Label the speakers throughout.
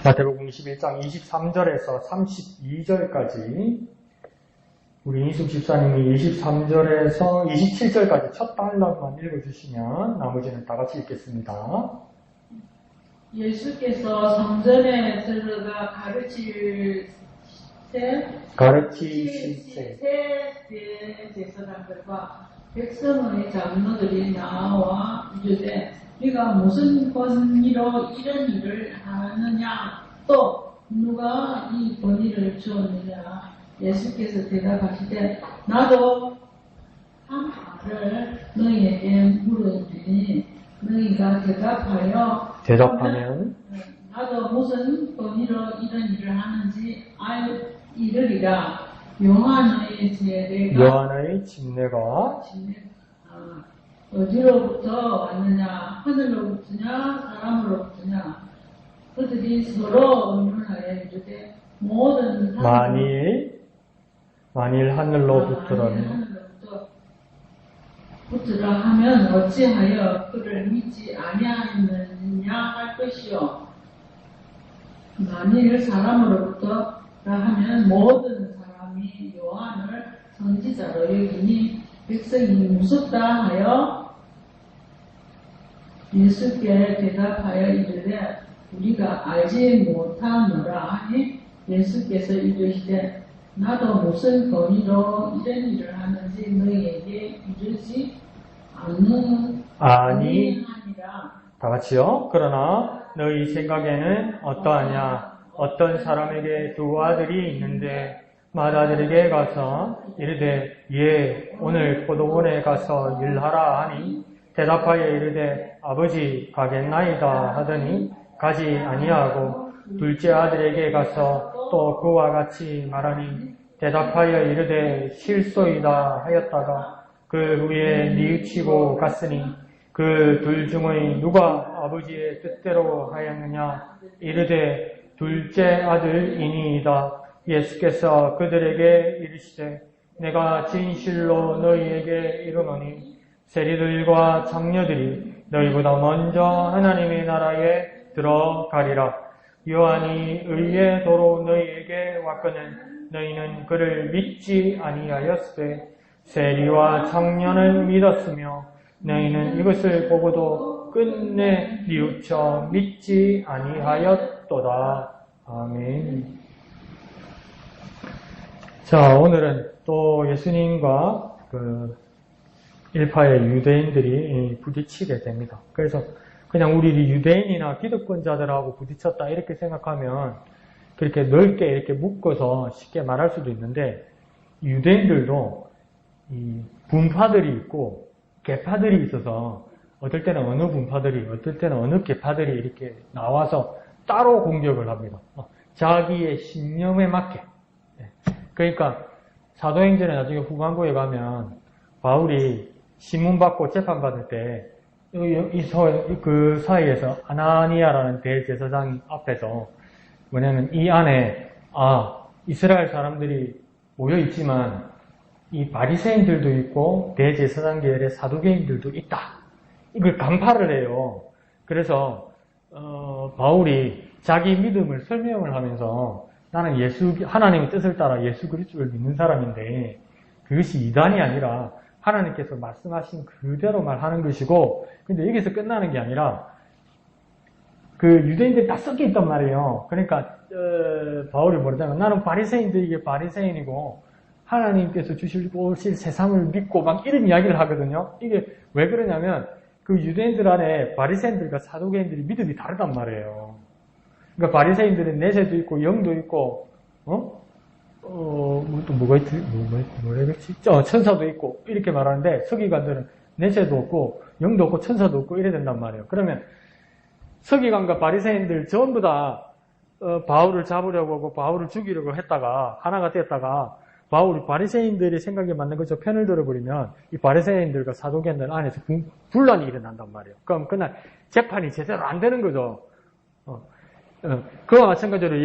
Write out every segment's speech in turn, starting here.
Speaker 1: 마태복음 21장 23절에서 32절까지 우리 이숙 집사님이 23절에서 27절까지 첫 단락만 읽어주시면 나머지는 다 같이 읽겠습니다.
Speaker 2: 예수께서 성전에 들어가 가르치실 때 대제사장들과 백성의 장로들이 나와 이르되 네가 무슨 권위로 이런 일을 하느냐 또 누가 이 권위를 주었느냐. 예수께서 대답하시되 나도 한 말을 너희에게 물으니 너희가 대답하면 나도 무슨 권위로 이런 일을 하는지 이르리라. 요한의
Speaker 1: 집례가
Speaker 2: 어디로부터 왔느냐 하늘로부터냐 사람으로부터냐. 그들이 서로 의논하여 이르되 모든
Speaker 1: 만일 하늘로부터라면
Speaker 2: 붙으라 하면 어찌하여 그를 믿지 아니하느냐 할 것이요. 만일 사람으로부터라 하면 모든 사람이 요한을 선지자로 여기니 백성이 무섭다 하여 예수께 대답하여 이르되 우리가 알지 못하노라 하니 예수께서 이르시되 나도 무슨 권위로 이런 일을 하는지 너희에게 이르지 아니하니라.
Speaker 1: 다 같이요. 그러나 너희 생각에는 어떠하냐. 어떤 사람에게 두 아들이 있는데 맏아들에게 가서 이르되 예 오늘 포도원에 가서 일하라 하니 대답하여 이르되 아버지 가겠나이다 하더니 가지 아니하고 둘째 아들에게 가서 또 그와 같이 말하니 대답하여 이르되 실소이다 하였다가 그 후에 뉘우치고 갔으니 그 둘 중의 누가 아버지의 뜻대로 하였느냐. 이르되 둘째 아들이니이다. 예수께서 그들에게 이르시되 내가 진실로 너희에게 이르노니 세리들과 장녀들이 너희보다 먼저 하나님의 나라에 들어가리라. 요한이 의의 도로 너희에게 왔거늘 너희는 그를 믿지 아니하였으되 세리와 장녀는 믿었으며 너희는 이것을 보고도 끝내 뉘우쳐 믿지 아니하였도다. 아멘. 자, 오늘은 또 예수님과 일파의 유대인들이 부딪히게 됩니다. 그래서 그냥 우리 유대인이나 기득권자들하고 부딪혔다 이렇게 생각하면 그렇게 넓게 이렇게 묶어서 쉽게 말할 수도 있는데 유대인들도 이 분파들이 있고 계파들이 있어서 어떨 때는 어느 분파들이 어떨 때는 어느 계파들이 이렇게 나와서 따로 공격을 합니다. 자기의 신념에 맞게. 그러니까 사도행전에 나중에 후반부에 가면 바울이 신문받고 재판받을 때 그 사이에서 아나니아라는 대제사장 앞에서 뭐냐면 이 안에 이스라엘 사람들이 모여 있지만 이 바리새인들도 있고 대제사장 계열의 사두개인들도 있다. 이걸 간파를 해요. 그래서 바울이 자기 믿음을 설명을 하면서 나는 하나님의 뜻을 따라 예수 그리스도를 믿는 사람인데 그것이 이단이 아니라 하나님께서 말씀하신 그대로 말하는 것이고, 근데 여기서 끝나는 게 아니라 그 유대인들이 다 섞여 있단 말이에요. 그러니까 바울이 뭐냐면 나는 바리새인들에게 바리새인이고 하나님께서 주실 세상을 믿고 막 이런 이야기를 하거든요. 이게 왜 그러냐면 그 유대인들 안에 바리새인들과 사두개인들이 믿음이 다르단 말이에요. 그러니까 바리새인들은 내세도 있고 영도 있고 또 뭐가 있지? 뭐랬지? 천사도 있고 이렇게 말하는데 서기관들은 내세도 없고 영도 없고 천사도 없고 이래야 된단 말이에요. 그러면 서기관과 바리새인들 전부 다 바울을 잡으려고 하고 바울을 죽이려고 했다가 하나가 됐다가 바울이 바리새인들의 생각에 맞는 것처럼 편을 들어버리면 이 바리새인들과 사두개인들 안에서 분란이 일어난단 말이에요. 그럼 그날 재판이 제대로 안 되는 거죠. 그와 마찬가지로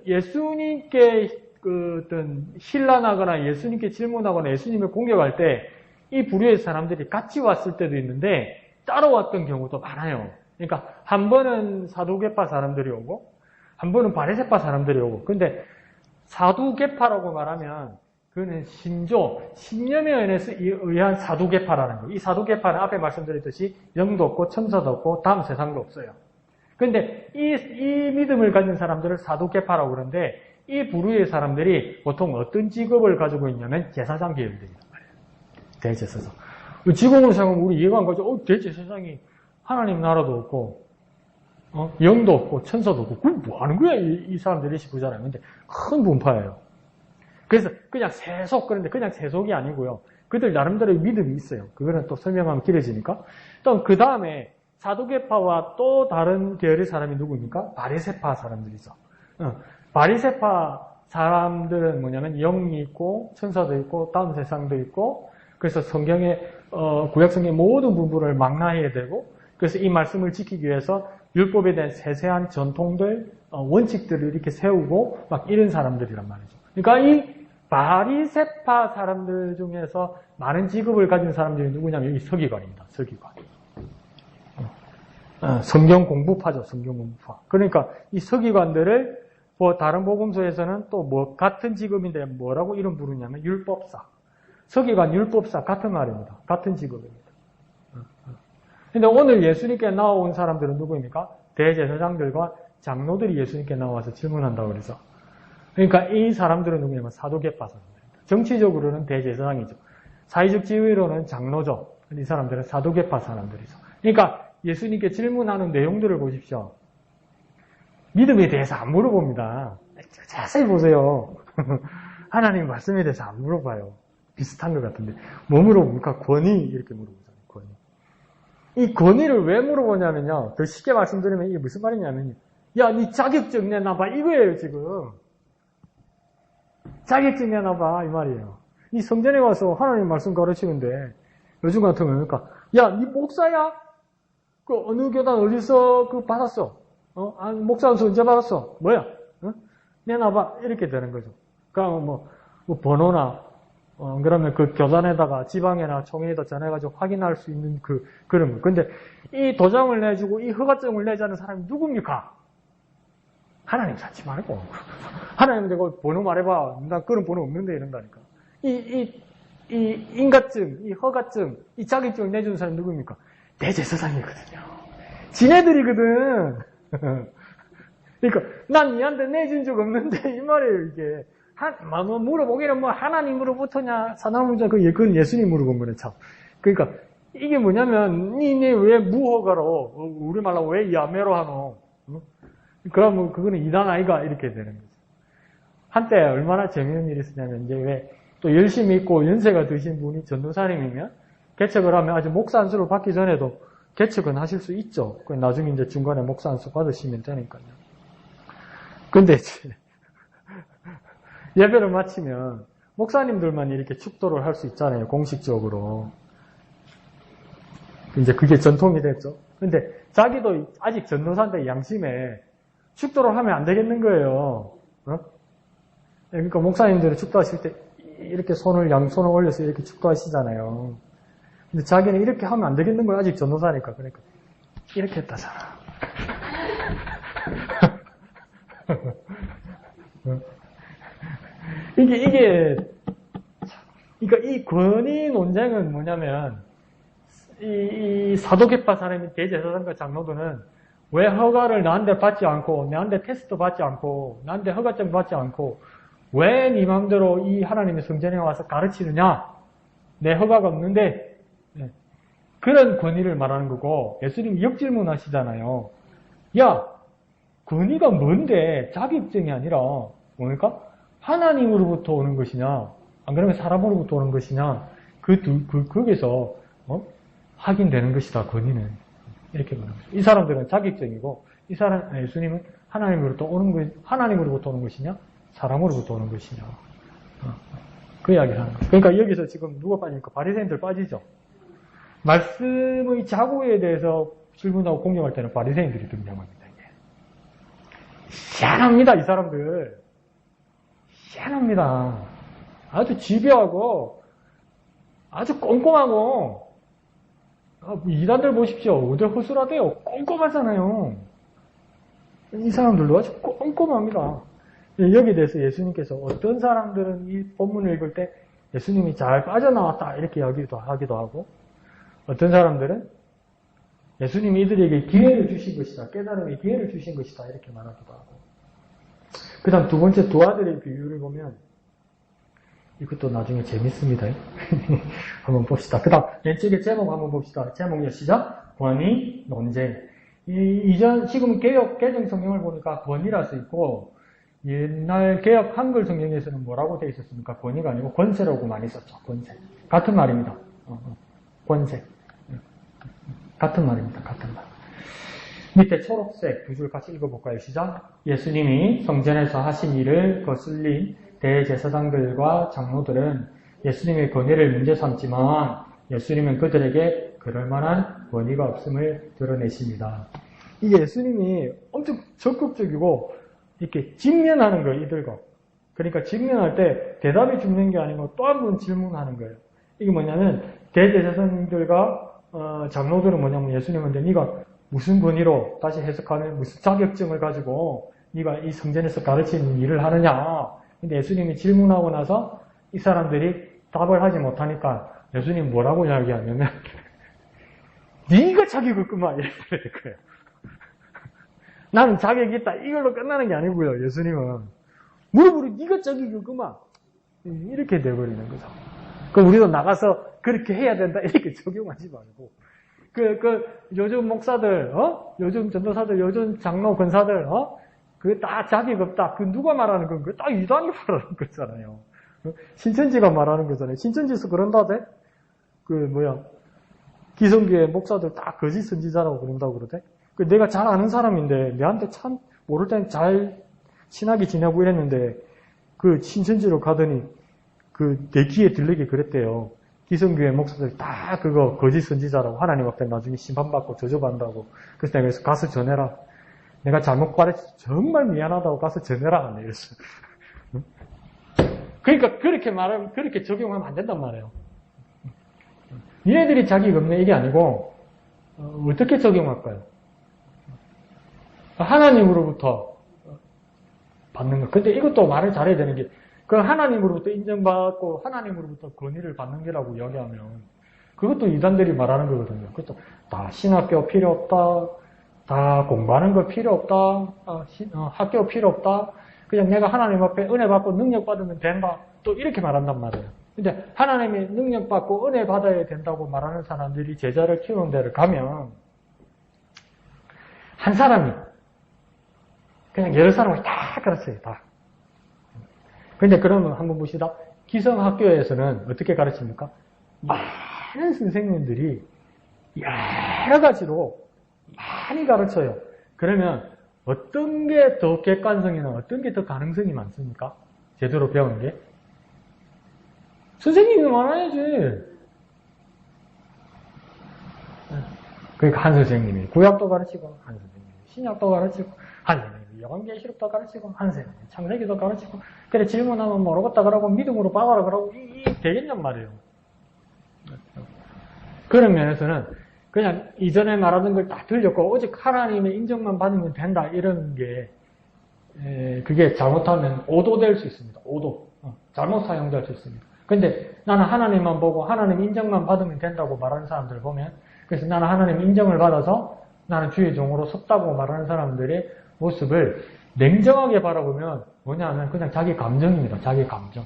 Speaker 1: 예수님께 어떤 신란하거나 예수님께 질문하거나 예수님을 공격할 때 이 부류의 사람들이 같이 왔을 때도 있는데 따로 왔던 경우도 많아요. 그러니까 한 번은 사두개파 사람들이 오고 한 번은 바리새파 사람들이 오고. 근데 사두개파라고 말하면 그는 신념에 의한 사두개파라는 거예요. 이 사두개파는 앞에 말씀드렸듯이 영도 없고 천사도 없고 다음 세상도 없어요. 근데 이 믿음을 가진 사람들을 사두개파라고 그러는데 이 부류의 사람들이 보통 어떤 직업을 가지고 있냐면 제사장 계열들이란 말이에요. 대제사장. 직업으로 생각하면 우리 이해가 안 가죠. 대제사장이 하나님 나라도 없고 영도 없고 천사도 없고 그럼 뭐 하는 거야 이 사람들이 싶으잖아요. 근데 큰 분파예요. 그래서 그냥 세속 그런데 그냥 세속이 아니고요. 그들 나름대로의 믿음이 있어요. 그거는 또 설명하면 길어지니까. 또 그 다음에 사두개파와 또 다른 계열의 사람이 누구입니까? 바리새파 사람들이죠. 바리새파 사람들은 뭐냐면 영이 있고 천사도 있고 다음 세상도 있고 그래서 성경의 구약 성경의 모든 부분을 망라해야 되고 그래서 이 말씀을 지키기 위해서 율법에 대한 세세한 전통들, 원칙들을 이렇게 세우고 막 이런 사람들이란 말이죠. 그러니까 이 바리새파 사람들 중에서 많은 직업을 가진 사람들이 누구냐면 이 서기관입니다. 서기관. 성경 공부파죠. 성경 공부파. 그러니까 이 서기관들을 다른 복음서에서는 또 뭐 같은 직업인데 뭐라고 이름 부르냐면 율법사. 서기관, 율법사 같은 말입니다. 같은 직업입니다. 근데 오늘 예수님께 나온 사람들은 누구입니까? 대제사장들과 장로들이 예수님께 나와서 질문한다고 그래서. 그러니까 이 사람들은 누구냐면 사두개파 사람들입니다. 정치적으로는 대제사장이죠. 사회적 지위로는 장로죠. 이 사람들은 사두개파 사람들이죠. 그러니까 예수님께 질문하는 내용들을 보십시오. 믿음에 대해서 안 물어봅니다. 자세히 보세요. 하나님 말씀에 대해서 안 물어봐요. 비슷한 것 같은데. 뭐 물어봅니까? 권위 이렇게 물어보잖아요. 권위. 이 권위를 왜 물어보냐면요. 더 쉽게 말씀드리면 이게 무슨 말이냐면요. 야, 니 자격증 내놔봐. 이거예요, 지금. 자격증 내놔봐. 이 말이에요. 이 성전에 와서 하나님 말씀 가르치는데 요즘 같으면 그러니까 야, 니 목사야? 그 어느 교단 어디서 그 받았어? 목사 안수 언제 받았어? 뭐야? 내놔봐. 이렇게 되는 거죠. 그러면 뭐 번호나 그러면 그 교단에다가 지방에나 총회에다 전해가지고 확인할 수 있는 그런 거. 근데 이 도장을 내주고 이 허가증을 내자는 사람이 누굽니까? 하나님 찾지 말고. 하나님한테 그 번호 말해봐. 나 그런 번호 없는데 이런다니까. 이 인가증, 이 허가증, 이 자격증을 내주는 사람이 누굽니까? 대제사장이거든요. 지네들이거든. 그러니까 난 니한테 내준 적 없는데 이 말이에요 이게. 뭐 물어보기는 뭐 하나님으로부터냐 사나무자 그건 예수님 물어본 거네 참. 그러니까 이게 뭐냐면 니네 왜 무허가로 우리말로 왜 야매로 하노? 그러면 그거는 이단 아이가 이렇게 되는 거죠. 한때 얼마나 재미있는 일이 있었냐면 이제 왜 또 열심히 있고 연세가 드신 분이 전도사님이면 개척을 하면 아직 목사 안수를 받기 전에도 개척은 하실 수 있죠. 나중에 이제 중간에 목사 안수 받으시면 되니까요. 근데 이제 예배를 마치면 목사님들만 이렇게 축도를 할 수 있잖아요. 공식적으로. 이제 그게 전통이 됐죠. 근데 자기도 아직 전도사인데 양심에 축도를 하면 안 되겠는 거예요. 그러니까 목사님들이 축도하실 때 이렇게 양손을 올려서 이렇게 축도하시잖아요. 근데 자기는 이렇게 하면 안 되겠는 거예요. 아직 전도사니까. 그러니까 이렇게 했다잖아. 그러니까 이 권위 논쟁은 뭐냐면, 이 사도계파 사람이 대제사장과 장로들은 왜 허가를 나한테 받지 않고, 나한테 테스트 받지 않고, 나한테 허가증 받지 않고, 왜 네 마음대로 이 하나님의 성전에 와서 가르치느냐? 내 허가가 없는데, 그런 권위를 말하는 거고, 예수님이 역질문 하시잖아요. 야, 권위가 뭔데? 자격증이 아니라, 뭡니까? 하나님으로부터 오는 것이냐, 안 그러면 사람으로부터 오는 것이냐, 거기서, 확인되는 것이다, 권위는. 이렇게 말합니다. 이 사람들은 자격증이고, 예수님은 하나님으로부터 오는 것이냐, 사람으로부터 오는 것이냐. 그 이야기를 하는 거예요. 그러니까 여기서 지금 누가 빠집니까? 바리새인들 빠지죠. 말씀의 자구에 대해서 질문하고 공격할 때는 바리새인들이 등장합니다. 희한합니다, 이 사람들. 희한합니다. 아주 집요하고, 아주 꼼꼼하고, 이단들 보십시오. 어디 허술하대요. 꼼꼼하잖아요. 이 사람들도 아주 꼼꼼합니다. 여기에 대해서 예수님께서 어떤 사람들은 이 본문을 읽을 때 예수님이 잘 빠져나왔다 이렇게 하기도 하고, 어떤 사람들은 예수님이 이들에게 기회를 주신 것이다, 깨달음의 기회를 주신 것이다 이렇게 말하기도 하고. 그 다음 두 번째 두 아들의 비유를 보면 이것도 나중에 재밌습니다. 한번 봅시다. 그 다음 왼쪽에 제목 한번 봅시다. 제목이요, 시작. 권위, 논쟁. 이전 지금 개정 성경을 보니까 권위라 써 있고, 옛날 개혁 한글 성경에서는 뭐라고 되어 있었습니까? 권위가 아니고 권세라고 많이 썼죠. 권세. 같은 말입니다. 권세. 같은 말입니다. 같은 말. 밑에 초록색 두 줄 같이 읽어볼까요? 시작. 예수님이 성전에서 하신 일을 거슬린 대제사장들과 장로들은 예수님의 권위를 문제 삼지만 예수님은 그들에게 그럴 만한 권위가 없음을 드러내십니다. 이게 예수님이 엄청 적극적이고 이렇게 직면하는 거예요, 이들과. 그러니까 직면할 때 대답이 죽는 게 아니고 또 한 번 질문하는 거예요. 이게 뭐냐면 대제사장들과 장로들은 뭐냐면 예수님한테 네가 무슨 권위로, 다시 해석하면 무슨 자격증을 가지고 네가 이 성전에서 가르치는 일을 하느냐. 근데 예수님이 질문하고 나서 이 사람들이 답을 하지 못하니까 예수님 뭐라고 이야기하냐면 네가 자격이 없구만 이렇게 될 거예요. 나는 자격이 있다 이걸로 끝나는 게 아니고요. 예수님은 물어보니 네가 자격이 없구만 이렇게 돼버리는 거죠. 그럼 우리도 나가서 그렇게 해야 된다 이렇게 적용하지 말고 요즘 목사들, 요즘 전도사들, 요즘 장로, 권사들, 그게 다 자격 없다. 그 누가 말하는 건? 그 딱 이단이 말하는 거잖아요. 신천지가 말하는 거잖아요. 신천지에서 그런다대? 기성교회 목사들 다 거짓 선지자라고 그런다고 그러대? 내가 잘 아는 사람인데, 내한테 참, 모를 땐 잘 친하게 지내고 이랬는데, 신천지로 가더니, 내 귀에 들리게 그랬대요. 기성교회 목사들 다 그거 거짓 선지자라고 하나님 앞에 나중에 심판받고 저주받는다고. 그래서 내가 가서 전해라. 내가 잘못 가르쳐 정말 미안하다고 가서 전해라. 안 이랬어. 그러니까 그렇게 적용하면 안 된단 말이에요. 니네들이 자기가 없네 이게 아니고 어떻게 적용할까요? 하나님으로부터 받는 거. 근데 이것도 말을 잘해야 되는 게 하나님으로부터 인정받고 하나님으로부터 권위를 받는 게라고 이야기하면 그것도 이단들이 말하는 거거든요. 그것도 다 신학교 필요 없다. 다 공부하는 거 필요 없다. 학교 필요 없다. 그냥 내가 하나님 앞에 은혜 받고 능력 받으면 된다. 또 이렇게 말한단 말이에요. 근데 하나님이 능력 받고 은혜 받아야 된다고 말하는 사람들이 제자를 키우는 데를 가면 한 사람이 그냥 여러 사람을 다 가르쳐요. 다. 근데 그러면 한번 보시다. 기성학교에서는 어떻게 가르칩니까? 많은 선생님들이 여러 가지로 많이 가르쳐요. 그러면 어떤 게 더 객관성이나 어떤 게 더 가능성이 많습니까? 제대로 배우는 게? 선생님이 많아야지. 그러니까 한 선생님이 구약도 가르치고 한 선생님이 신약도 가르치고 한 선생님이 요한계시록도 가르치고 한 선생님이 창세기도 가르치고 그래 질문하면 모르겠다 그러고 믿음으로 박아라 그러고 이게 되겠냔 말이에요. 그런 면에서는 그냥 이전에 말하던 걸 다 들렸고 오직 하나님의 인정만 받으면 된다 이런 게 그게 잘못하면 오도될 수 있습니다. 오도. 잘못 사용될 수 있습니다. 근데 나는 하나님만 보고 하나님 인정만 받으면 된다고 말하는 사람들을 보면 그래서 나는 하나님 인정을 받아서 나는 주의 종으로 섰다고 말하는 사람들의 모습을 냉정하게 바라보면 뭐냐면 그냥 자기 감정입니다. 자기 감정.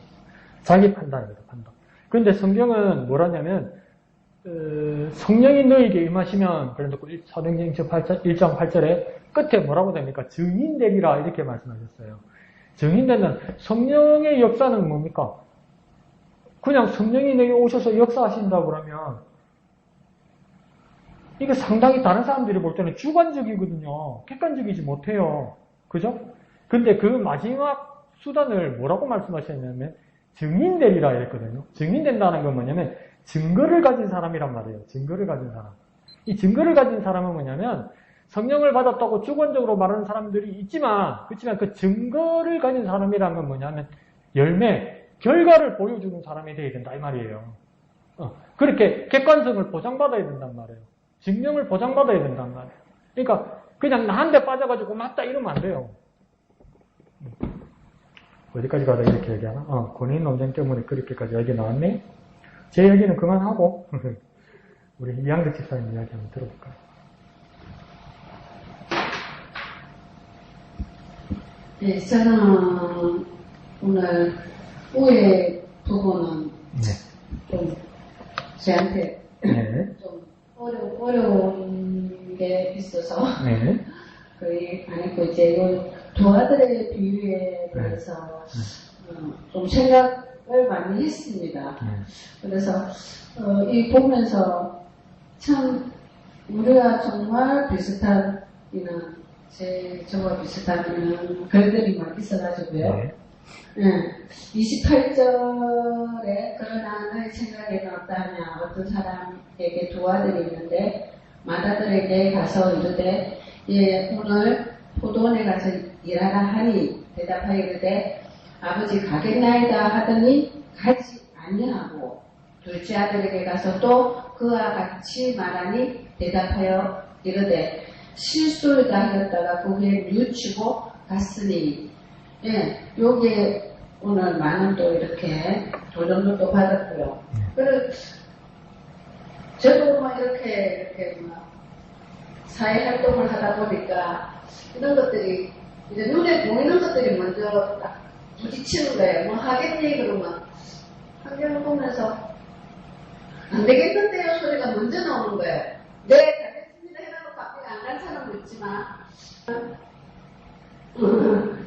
Speaker 1: 자기 판단입니다. 판단. 그런데 성경은 뭐라냐면 성령이 너에게 임하시면 그래놓고 사도행전 1장 8절에 끝에 뭐라고 됩니까? 증인되리라 이렇게 말씀하셨어요. 증인되는 성령의 역사는 뭡니까? 그냥 성령이 내게 오셔서 역사하신다고 그러면 이게 상당히 다른 사람들이 볼 때는 주관적이거든요. 객관적이지 못해요. 그죠? 근데 그 마지막 수단을 뭐라고 말씀하셨냐면 증인되리라 이랬거든요. 증인된다는 건 뭐냐면 증거를 가진 사람이란 말이에요. 증거를 가진 사람. 이 증거를 가진 사람은 뭐냐면 성령을 받았다고 주관적으로 말하는 사람들이 있지만 그렇지만 그 증거를 가진 사람이란 건 뭐냐면 열매, 결과를 보여주는 사람이 되어야 된다 이 말이에요. 그렇게 객관성을 보장받아야 된단 말이에요. 증명을 보장받아야 된단 말이에요. 그러니까 그냥 나한테 빠져가지고 맞다 이러면 안 돼요. 어디까지 가다 이렇게 얘기하나? 권위인 논쟁 때문에 그렇게까지 얘기 나왔네? 제 얘기는 그만하고, 우리 이양대 집사님 이야기 한번 들어볼까요?
Speaker 3: 네, 저는 오늘 우회 부분은 좀 저한테 좀 어려운 게 있어서 거의 안 했고 이제 이 두 아들의 비유에 대해서 좀 생각을 많이 했습니다. 그래서 이 보면서 참 우리가 정말 비슷한 이런 저와 비슷한 이런 글들이 막 있어가지고요. 28절에 그러나 너의 생각에는 어떠하냐 어떤 사람에게 두 아들이 있는데 맏아들에게 가서 이르되 예 오늘 포도원에 가서 일하라 하니 대답하여 이르되 아버지 가겠나이다 하더니 가지 아니하고 둘째 아들에게 가서 또 그와 같이 말하니 대답하여 이르되 실소이다 하였다가 거기에 뉘우치고 갔으니 요게 오늘 만원 또 이렇게 도전도 또 받았고요. 그리고 저도 이렇게 사회 활동을 하다 보니까 이런 것들이 이제 눈에 보이는 것들이 먼저 딱 부딪히는 거예요. 하겠니? 그러면 환경을 보면서 안 되겠는데요 소리가 먼저 나오는 거예요. 네 가겠습니다 해놓고 갑자기 안 간 사람도 있지만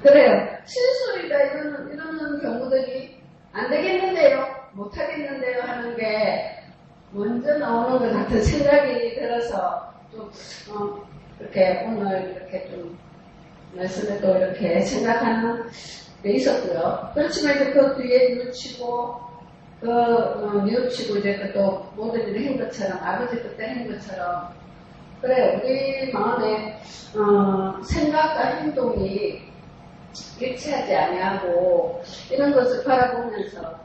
Speaker 3: 그래요. 실수이다 이러는 경우들이 안 되겠는데요, 못 하겠는데요 하는 게 먼저 나오는 것 같은 생각이 들어서 좀 이렇게 오늘 이렇게 좀 말씀에 또 이렇게 생각하는 게 있었고요. 그렇지만 이제 그 뒤에 뉘우치고 뉘우치고 이제 또 모든 일을 한 것처럼 아버지 그때 한 것처럼 그래요. 우리 마음에 생각과 행동이 일치하지 아니하고 이런 것을 바라보면서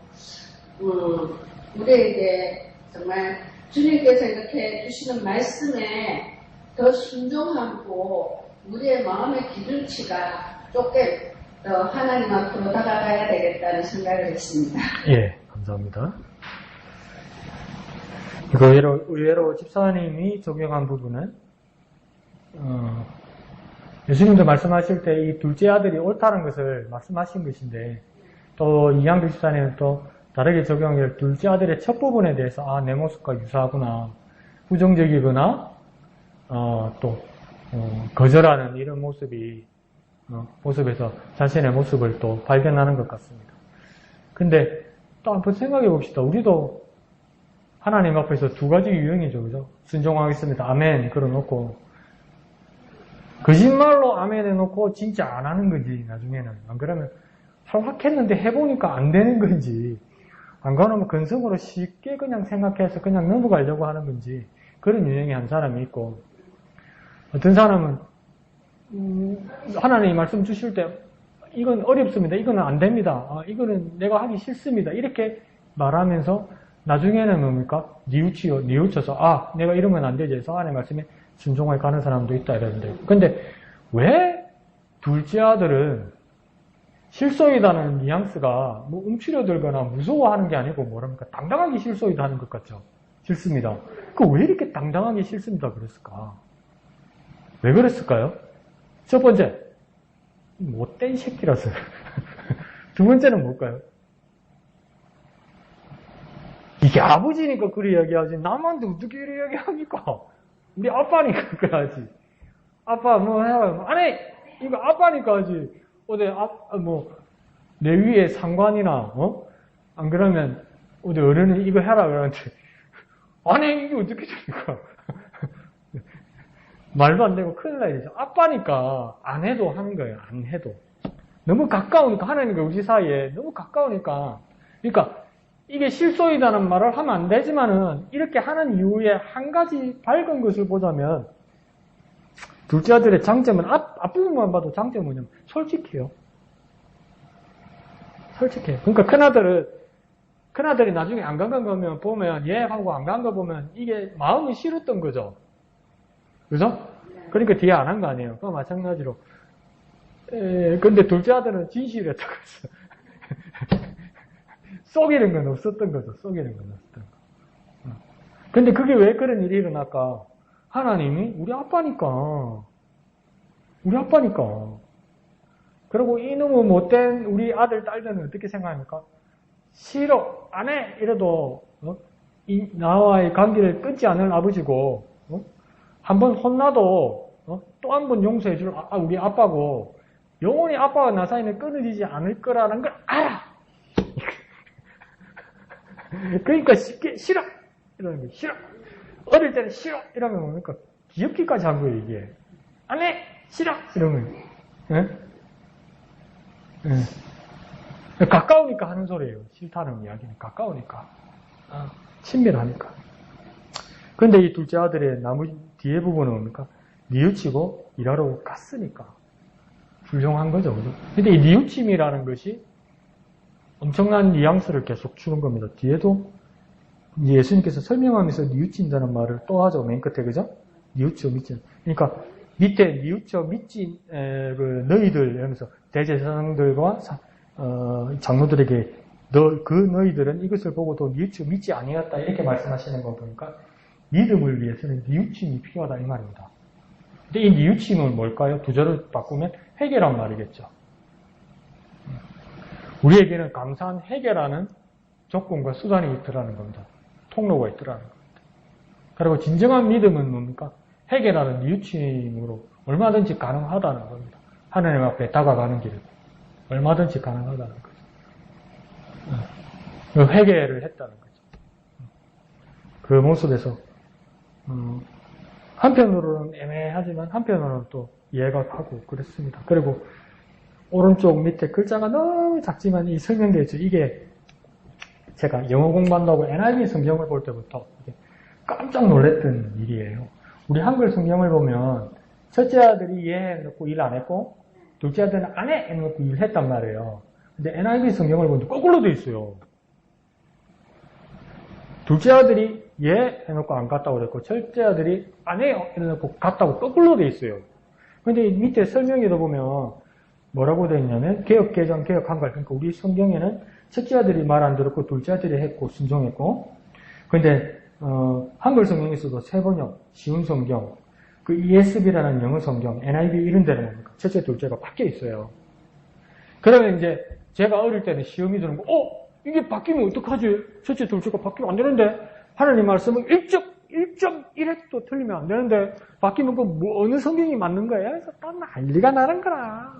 Speaker 3: 우리에게 정말 주님께서 이렇게 주시는 말씀에 더 순종하고 우리의 마음의 기준치가 조금 더 하나님 앞으로 다가가야 되겠다는 생각을 했습니다.
Speaker 1: 예, 감사합니다. 이거 의외로 집사님이 적용한 부분은 예수님도 말씀하실 때 이 둘째 아들이 옳다는 것을 말씀하신 것인데 또 이양대 집사님은 또 다르게 적용해 둘째 아들의 첫 부분에 대해서 내 모습과 유사하구나 부정적이거나 또 거절하는 이런 모습에서 자신의 모습을 또 발견하는 것 같습니다. 근데 또 한번 생각해 봅시다. 우리도 하나님 앞에서 두 가지 유형이죠. 그죠? 순종하겠습니다. 아멘. 그러놓고, 거짓말로 아멘 해놓고 진짜 안 하는 건지, 나중에는. 안 그러면, 할락했는데 해보니까 안 되는 건지, 안 그러면 근성으로 쉽게 그냥 생각해서 그냥 넘어가려고 하는 건지, 그런 유형의 한 사람이 있고, 어떤 사람은, 하나님이 말씀 주실 때, 이건 어렵습니다. 이거는 안 됩니다. 이거는 내가 하기 싫습니다. 이렇게 말하면서, 나중에는 뭡니까? 뉘우쳐서, 내가 이러면 안 되지 해서 하나님 말씀에 순종하게 가는 사람도 있다 이러는데. 근데 왜 둘째 아들은 실소이다는 뉘앙스가 뭐 움츠려들거나 무서워하는 게 아니고 뭐랍니까? 당당하게 실소이다 하는 것 같죠? 싫습니다. 왜 이렇게 당당하게 싫습니다 그랬을까? 왜 그랬을까요? 첫 번째, 못된 새끼라서. 두 번째는 뭘까요? 이게 아버지니까 그래 이야기하지 남한테 어떻게 이래 이야기합니까? 우리 아빠니까 그래야지. 아빠 뭐 해요? 아니 이거 아빠니까 하지. 어디 내 위에 상관이나 안 그러면 어디 어른이 이거 해라 그러는데 아니 이게 어떻게 됩니까? 말도 안 되고 큰일 나야죠. 아빠니까 안 해도 하는 거예요. 안 해도 너무 가까우니까 하나님과 우리 사이에 너무 가까우니까 그러니까. 이게 실소이다는 말을 하면 안 되지만은 이렇게 하는 이유에 한 가지 밝은 것을 보자면 둘째 아들의 장점은 앞부분만 봐도 장점은 뭐냐면 솔직해요. 솔직해요. 그러니까 큰아들이 나중에 안 간 거 보면 예 하고 안 간 거 보면 이게 마음이 싫었던 거죠. 그죠? 그러니까 뒤에 안 한 거 아니에요. 그거 마찬가지로. 근데 둘째 아들은 진실이었다고 했어. 속이는 건 없었던 거죠. 속이는 건 없었던 거. 근데 그게 왜 그런 일이 일어날까? 하나님이 우리 아빠니까. 그리고 이놈의 못된 우리 아들, 딸들은 어떻게 생각합니까? 싫어, 안 해! 이래도, 나와의 관계를 끊지 않을 아버지고, 한번 혼나도, 또 한 번 용서해줄 우리 아빠고, 영원히 아빠와 나 사이는 끊어지지 않을 거라는 걸 알아! 그러니까 쉽게, 싫어! 이러는 거예요. 싫어! 어릴 때는 싫어! 이러면 뭡니까? 귀엽기까지 한 거예요, 이게. 안 해! 싫어! 이러면. 가까우니까 하는 소리예요. 싫다는 이야기는. 가까우니까. 친밀하니까. 근데 이 둘째 아들의 뒤에 부분은 뭡니까? 뉘우치고 일하러 갔으니까. 훌륭한 거죠. 그죠? 근데 이 뉘우침이라는 것이 엄청난 뉘앙스를 계속 주는 겁니다. 뒤에도 예수님께서 설명하면서 뉘우친다는 말을 또 하죠. 맨 끝에, 그죠? 뉘우쳐 믿진. 그러니까 밑에 뉘우쳐 믿진 너희들 이러면서 대제사장들과 장로들에게 너희들은 이것을 보고도 뉘우쳐 믿지 아니었다 이렇게 말씀하시는 거 보니까 믿음을 위해서는 뉘우침이 필요하다 이 말입니다. 근데 이 뉘우침은 뭘까요? 두 절을 바꾸면 회개란 말이겠죠. 우리에게는 감사한 회개라는 조건과 수단이 있더라는 겁니다. 통로가 있더라는 겁니다. 그리고 진정한 믿음은 뭡니까? 회개라는 뉘우침으로 얼마든지 가능하다는 겁니다. 하나님 앞에 다가가는 길은 얼마든지 가능하다는 거죠. 회개를 했다는 거죠. 그 모습에서 한편으로는 애매하지만 한편으로는 또 이해가 가고 그렇습니다. 그리고 오른쪽 밑에 글자가 너무 작지만 이 설명되어 있죠. 이게 제가 영어 공부한다고 NIV 성경을 볼 때부터 깜짝 놀랐던 일이에요. 우리 한글 성경을 보면 첫째 아들이 이해해놓고 일 안 했고 둘째 아들은 안 해! 해놓고 일했단 말이에요. 근데 NIV 성경을 보면 거꾸로 돼 있어요. 둘째 아들이 해놓고 안 갔다고 그랬고 첫째 아들이 안 해요! 해놓고 갔다고 거꾸로 돼 있어요. 근데 밑에 설명에도 보면 뭐라고 되어 있냐면 개혁개정, 개혁한글. 그러니까 우리 성경에는 첫째 아들이 말 안 들었고 둘째 아들이 했고 순종했고 근데 한글 성경에서도 세 번역, 쉬운 성경, 그 ESV라는 영어 성경, NIV 이런 데는 뭡니까? 첫째, 둘째가 바뀌어 있어요. 그러면 이제 제가 어릴 때는 시험이 드는 거, 이게 바뀌면 어떡하지? 첫째, 둘째가 바뀌면 안 되는데 하나님 말씀은 1.1획도 틀리면 안 되는데 바뀌면 어느 성경이 맞는 거예요? 그래서 또 난리가 나는 거라.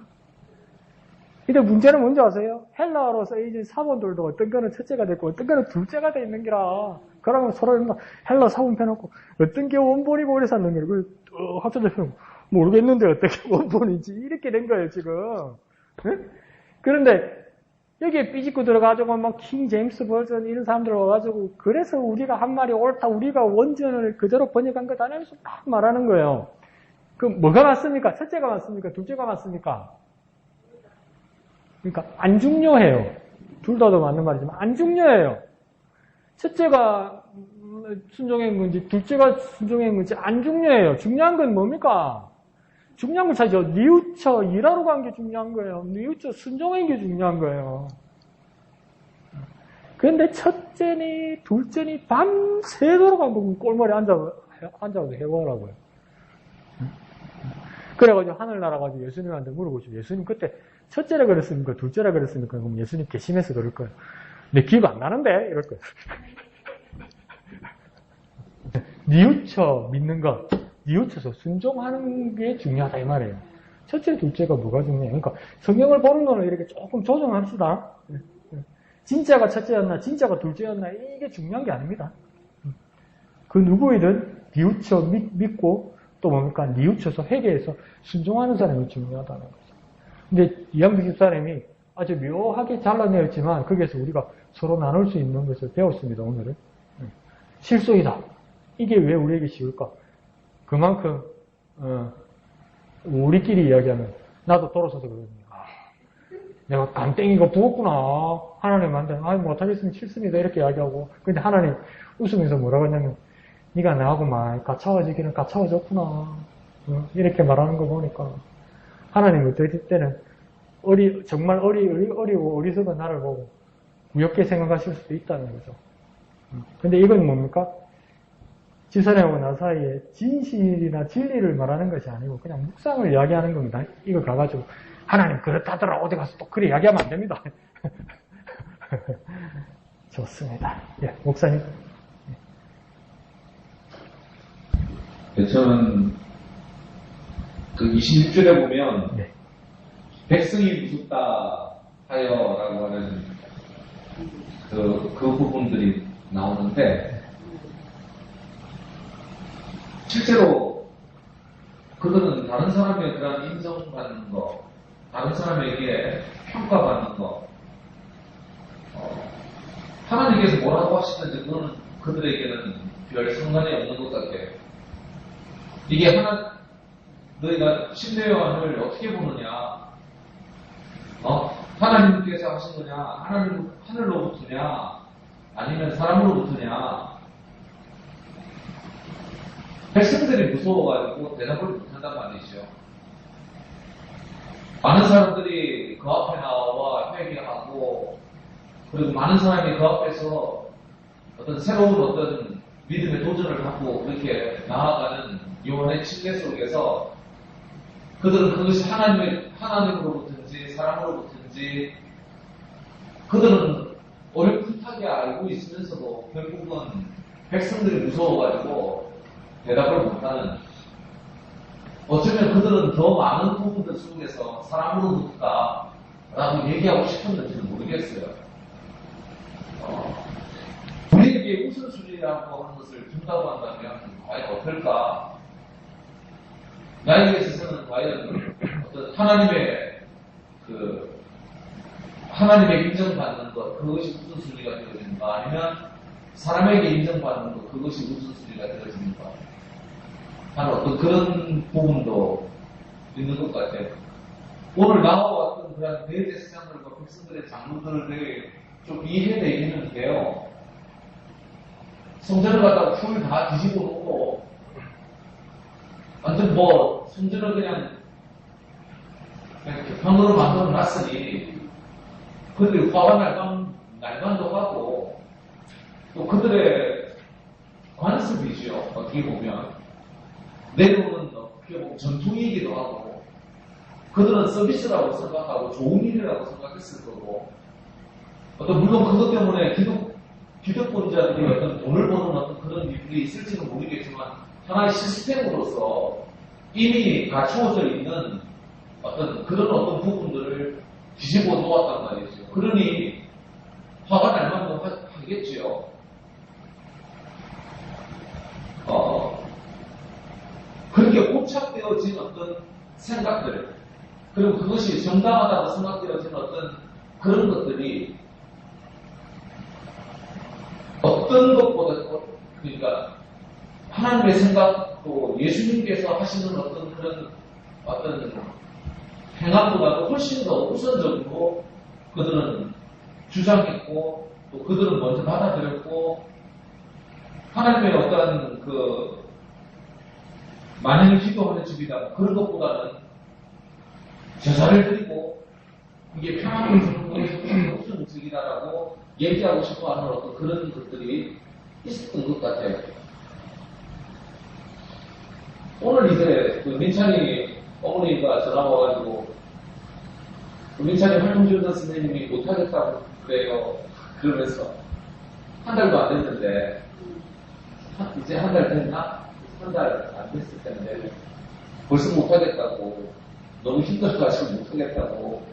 Speaker 1: 근데 문제는 뭔지 아세요? 헬라어로 써있는 사본들도 어떤 거는 첫째가 됐고 어떤 거는 둘째가 돼 있는 게라. 그러면 서로 헬라 사본 펴놓고 어떤 게 원본이고 그래서 하는 거예요. 합쳐져 펴놓고 모르겠는데 어떤 게 원본인지 이렇게 된 거예요 지금. 네? 그런데 여기에 삐집고 들어가지고 막 킹 제임스 버전 이런 사람들 와가지고 그래서 우리가 한 말이 옳다 우리가 원전을 그대로 번역한 것 아니면서 막 말하는 거예요. 그럼 뭐가 맞습니까? 첫째가 맞습니까? 둘째가 맞습니까? 그러니까 안 중요해요. 둘 다도 맞는 말이지만 안 중요해요. 첫째가 순종한 건지 둘째가 순종한 건지 안 중요해요. 중요한 건 뭡니까? 중요한 건 사실 뉘우쳐 일하러 간 게 중요한 거예요. 뉘우쳐 순종한 게 중요한 거예요. 그런데 첫째니 둘째니 밤새도록 한번 꼴머리 앉아서 해보라고요. 그래가지고 하늘나라 가지고 예수님한테 물어보시고 예수님 그때 첫째라 그랬습니까? 둘째라 그랬습니까? 그럼 예수님 괘씸해서 그럴 거예요. 내 기억 안 나는데? 이럴 거예요. 뉘우쳐 믿는 것, 뉘우쳐서 순종하는 게 중요하다 이 말이에요. 첫째, 둘째가 뭐가 중요해요? 그러니까 성경을 보는 거는 이렇게 조금 조정합시다. 진짜가 첫째였나, 진짜가 둘째였나 이게 중요한 게 아닙니다. 그 누구이든 뉘우쳐 믿고 또 뭡니까? 뉘우쳐서 회개해서 순종하는 사람이 중요하다는 거죠. 근데 이양비 집사님이 아주 묘하게 잘라내었지만 거기에서 우리가 서로 나눌 수 있는 것을 배웠습니다. 오늘은. 실속이다. 이게 왜 우리에게 쉬울까? 그만큼 우리끼리 이야기하면 나도 돌아서서 그러거든요. 내가 간땡이가 부었구나. 하나님한테 못하겠으면 싫습니다. 이렇게 이야기하고 근데 하나님 웃으면서 뭐라고 하냐면 네가 나하고 많이 가차워지기는 가차워졌구나. 이렇게 말하는 거 보니까 하나님 어떨 때는 정말 어리고 어리석은 나를 보고 구엽게 생각하실 수도 있다는 거죠. 근데 이건 뭡니까? 지사람하고 나 사이에 진실이나 진리를 말하는 것이 아니고 그냥 묵상을 이야기하는 겁니다. 이거 가가지고 하나님 그렇다더라 어디 가서 또 그래 이야기하면 안 됩니다. 좋습니다. 예, 목사님.
Speaker 4: 저는 그 26절에 보면
Speaker 1: 네.
Speaker 4: 백성이 무섭다 하여라고 하는 그 부분들이 나오는데 실제로 그들은 다른 사람의 그런 인정받는 거, 다른 사람에게 평가받는 거, 하나님께서 뭐라고 하시는지 그거는 그들에게는 별 상관이 없는 것 같아요. 이게 너희가 신뢰와를 어떻게 보느냐? 하나님께서 하신 거냐? 하늘로부터냐? 아니면 사람으로부터냐? 백성들이 무서워가지고 대답을 못한단 말이죠. 많은 사람들이 그 앞에 나와 회개하고, 그리고 많은 사람이 그 앞에서 어떤 새로운 어떤 믿음의 도전을 하고 그렇게 나아가는 요한의 침례 속에서 그들은 그것이 하나님으로부터인지 사람으로부터인지 그들은 어렴풋하게 알고 있으면서도 결국은 백성들이 무서워가지고 대답을 못하는, 어쩌면 그들은 더 많은 부분들 속에서 사람으로부터다라고 얘기하고 싶었는지는 모르겠어요. 우리에게 우선순위라고 하는 것을 준다고 한다면 과연 어떨까? 나에게 있어서는 과연 어떤 하나님의 인정받는 것, 그것이 우선순위가 되어지는가? 아니면 사람에게 인정받는 것, 그것이 우선순위가 되어지는가? 하는 어떤 그런 부분도 있는 것 같아요. 오늘 나와왔던 그런 대제사장들과 백성들의 장로들을 좀 이해되기는 돼요. 성전을 갖다가 풀 다 뒤집어 놓고 완전 성전을 그냥 개판으로 만들어 놨으니 그들이 화가 날만도 하고 또 그들의 관습이죠. 어떻게 보면 내려오는 어떻게 보면 전통이기도 하고 그들은 서비스라고 생각하고 좋은 일이라고 생각했을 거고 물론 그것 때문에 기득권자들이 어떤 돈을 버는 어떤 그런 일이 있을지는 모르겠지만 하나의 시스템으로서 이미 갖추어져 있는 그런 어떤 부분들을 뒤집어 놓았단 말이죠. 그러니 화가 날 만도 하겠지요. 그렇게 고착되어진 어떤 생각들, 그리고 그것이 정당하다고 생각되어진 어떤 그런 것들이 어떤 것보다, 그러니까 하나님의 생각도 예수님께서 하시는 어떤 행함보다도 훨씬 더 우선적으로 그들은 주장했고 또 그들은 먼저 받아들였고 하나님의 어떤 만연히 기도하는 집이다 그런 것보다는 제사를 드리고 이게 평안을 주는 것이 우선적이다라고 얘기하고 싶어하는 어떤 그런 것들이 있었던 것 같아요. 오늘 이제 민찬이 어머니가 전화가 와가지고 민찬이 활동지원자 선생님이 못하겠다고 그래요. 그러면서 한 달도 안 됐는데 이제 한 달 됐나? 한 달 안 됐을 텐데 벌써 못하겠다고 너무 힘들어가지고 못하겠다고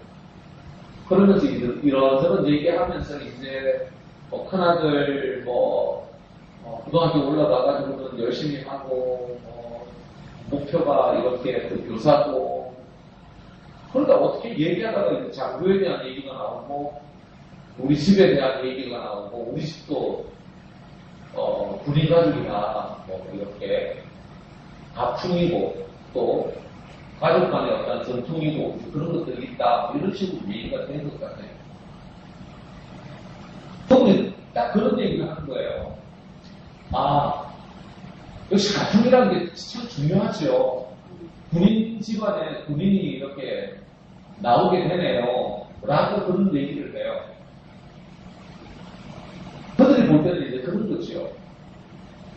Speaker 4: 그러면서 이런저런 얘기하면서 이제 큰아들 고등학교 올라가가지고는 열심히 하고 목표가 이렇게 교사고 그러니까 어떻게 얘기하다가 장교에 대한 얘기가 나오고 우리 집에 대한 얘기가 나오고 우리 집도 군인 가족이나 이렇게 다툼이고 또 가족 간의 어떤 전통이고 그런 것들이 있다 이런 식으로 얘기가 되는 것 같아요. 저는 딱 그런 얘기를 하는 거예요. 역시 가정이라는 게 참 중요하죠. 군인 집안에 군인이 이렇게 나오게 되네요. 라고 그런 얘기를 해요. 그들이 볼 때는 이제 그런 거죠.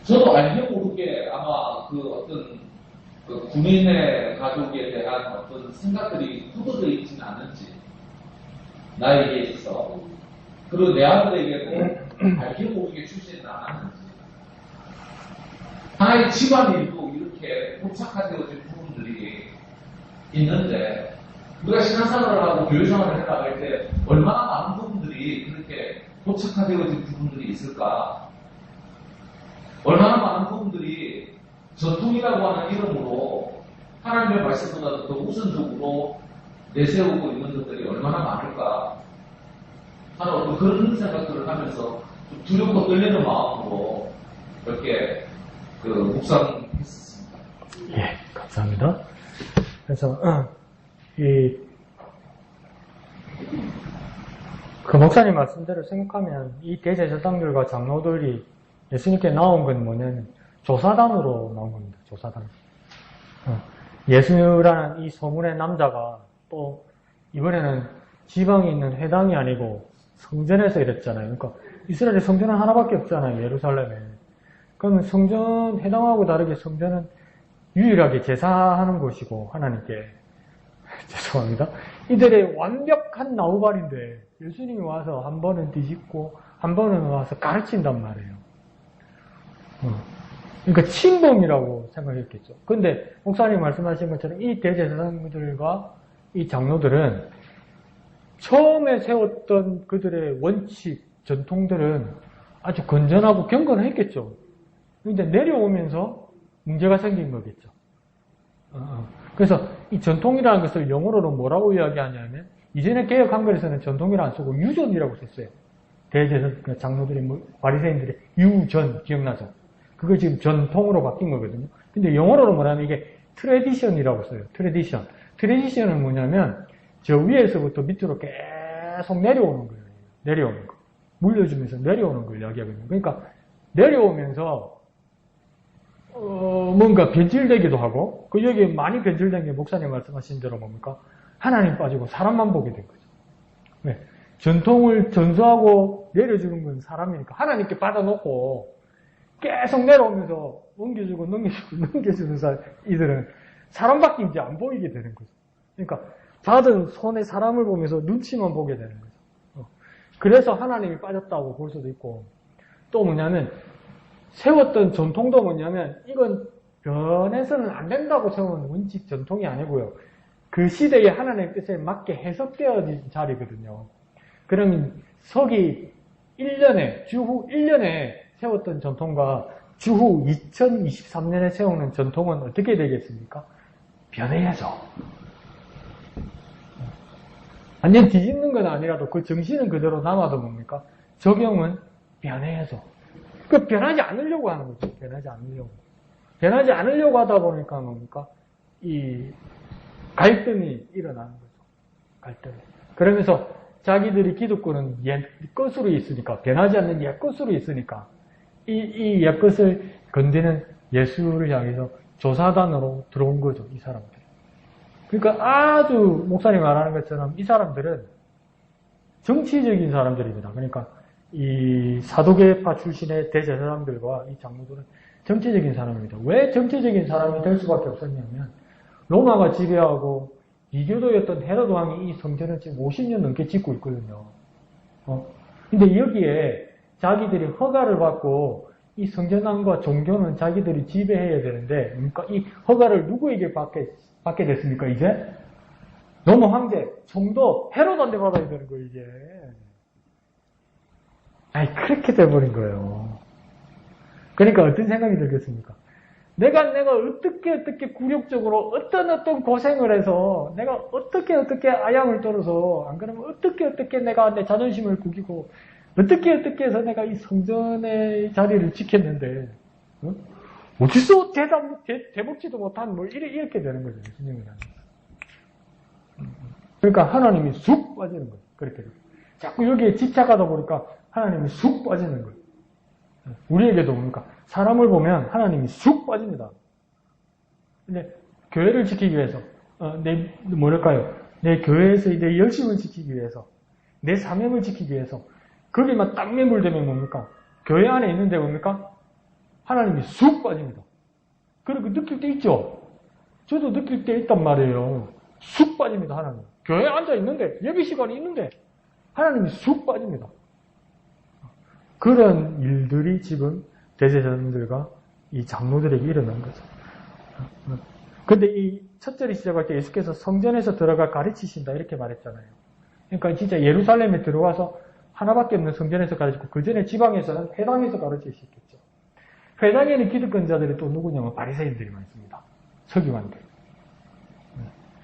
Speaker 4: 저도 알게 모르게 아마 그 어떤 그 군인의 가족에 대한 어떤 생각들이 굳어져 있지는 않은지, 나에게 있어서. 그리고 내 아들에게도 알게 모르게 주지는 않았는지. 하나의 집안일도 이렇게 포착화되어진 부분들이 있는데, 우리가 신앙생활을 하고 교회생활을 해나갈 때 얼마나 많은 부분들이 그렇게 포착화되어진 부분들이 있을까? 얼마나 많은 부분들이 전통이라고 하는 이름으로 하나님의 말씀보다도 더 우선적으로 내세우고 있는 것들이 얼마나 많을까 하는 어떤 그런 생각들을 하면서 좀 두렵고 떨리는 마음으로 이렇게 묵상했습니다.
Speaker 1: 예, 감사합니다. 그래서 그 목사님 말씀대로 생각하면 이 대제사장들과 장로들이 예수님께 나온 건 뭐냐면 조사단으로 나온 겁니다. 조사단. 예수라는 이 소문의 남자가 또 이번에는 지방에 있는 회당이 아니고 성전에서 이랬잖아요. 그러니까 이스라엘의 성전은 하나밖에 없잖아요. 예루살렘에. 그러면 성전, 회당하고 다르게 성전은 유일하게 제사하는 곳이고 하나님께 죄송합니다. 이들의 완벽한 나우발인데 예수님이 와서 한 번은 뒤집고 한 번은 와서 가르친단 말이에요. 그러니까 침범이라고 생각했겠죠. 근데 목사님 말씀하신 것처럼 이 대제사장들과 이 장로들은 처음에 세웠던 그들의 원칙, 전통들은 아주 건전하고 경건했겠죠. 근데 내려오면서 문제가 생긴 거겠죠. 그래서 이 전통이라는 것을 영어로는 뭐라고 이야기하냐면 이전에 개혁 한글에서는 전통이라 안 쓰고 유전이라고 썼어요. 대제사장 장로들이 바리새인들의 유전 기억나죠? 그거 지금 전통으로 바뀐 거거든요. 근데 영어로는 뭐냐면 이게 트래디션이라고 써요. 트래디션. 트래디션은 뭐냐면 저 위에서부터 밑으로 계속 내려오는 거예요. 내려오는 거. 물려주면서 내려오는 걸 이야기하거든요. 그러니까 내려오면서 뭔가 변질되기도 하고 그 여기 많이 변질된 게 목사님 말씀하신 대로 뭡니까? 하나님 빠지고 사람만 보게 된 거죠. 네. 전통을 전수하고 내려주는 건 사람이니까 하나님께 받아놓고 계속 내려오면서 넘겨주고 넘겨주는 이들은 사람밖에 이제 안 보이게 되는 거죠. 그러니까 받은 손에 사람을 보면서 눈치만 보게 되는 거죠. 그래서 하나님이 빠졌다고 볼 수도 있고 또 뭐냐면 세웠던 전통도 뭐냐면 이건 변해서는 안 된다고 세운 원칙 전통이 아니고요. 그 시대의 하나님의 뜻에 맞게 해석되어진 자리거든요. 그러면 서기 1년에 주후 1년에 세웠던 전통과 주후 2023년에 세우는 전통은 어떻게 되겠습니까? 변해야죠. 완전 뒤집는 건 아니라도 그 정신은 그대로 남아도 뭡니까? 적용은 변해야죠. 그 변하지 않으려고 하는 거죠. 변하지 않으려고. 변하지 않으려고 하다 보니까 뭡니까? 이 갈등이 일어나는 거죠. 갈등. 그러면서 자기들이 기득권은 옛 것으로 있으니까, 변하지 않는 옛 것으로 있으니까, 이 옛 것을 건드는 예수를 향해서 조사단으로 들어온 거죠. 이 사람들. 그러니까 아주 목사님 말하는 것처럼 이 사람들은 정치적인 사람들입니다. 그러니까 이 사도계파 출신의 대제사장들과 이 장로들은 정치적인 사람입니다. 왜 정치적인 사람이 될 수밖에 없었냐면 로마가 지배하고 이교도였던 헤로드 왕이 이 성전을 지금 50년 넘게 짓고 있거든요. 근데 여기에 자기들이 허가를 받고 이 성전왕과 종교는 자기들이 지배해야 되는데, 그러니까 이 허가를 누구에게 받게 됐습니까, 이제? 로마 황제, 총독, 헤로드한테 받아야 되는 거예요, 이제. 아니, 그렇게 돼버린 거예요. 그러니까 어떤 생각이 들겠습니까? 내가 어떻게 굴욕적으로 어떤 고생을 해서 내가 어떻게 아양을 떨어서 안 그러면 어떻게 내가 내 자존심을 구기고 어떻게 해서 내가 이 성전의 자리를 지켰는데 어디서 대먹지도 못한 뭘 이렇게 되는 거죠. 예수님이라는. 그러니까 하나님이 쑥 빠지는 거예요. 그렇게 돼요. 자꾸 여기에 집착하다 보니까 하나님이 쑥 빠지는 거예요. 우리에게도 그러니까 사람을 보면 하나님이 쑥 빠집니다. 근데 교회를 지키기 위해서, 내 교회에서 내 열심을 지키기 위해서, 내 사명을 지키기 위해서, 거기만 딱 매몰되면 뭡니까? 교회 안에 있는데 뭡니까? 하나님이 쑥 빠집니다. 그리고 느낄 때 있죠? 저도 느낄 때 있단 말이에요. 쑥 빠집니다, 하나님. 교회에 앉아 있는데, 예배 시간이 있는데, 하나님이 쑥 빠집니다. 그런 일들이 지금 대제사장들과 이 장로들에게 일어난 거죠. 근데 이 첫 절이 시작할 때 예수께서 성전에서 들어가 가르치신다 이렇게 말했잖아요. 그러니까 진짜 예루살렘에 들어와서 하나밖에 없는 성전에서 가르치고 그 전에 지방에서는 회당에서 가르치셨겠죠. 회당에는 기득권자들이 또 누구냐면 바리새인들이 많습니다. 서기관들.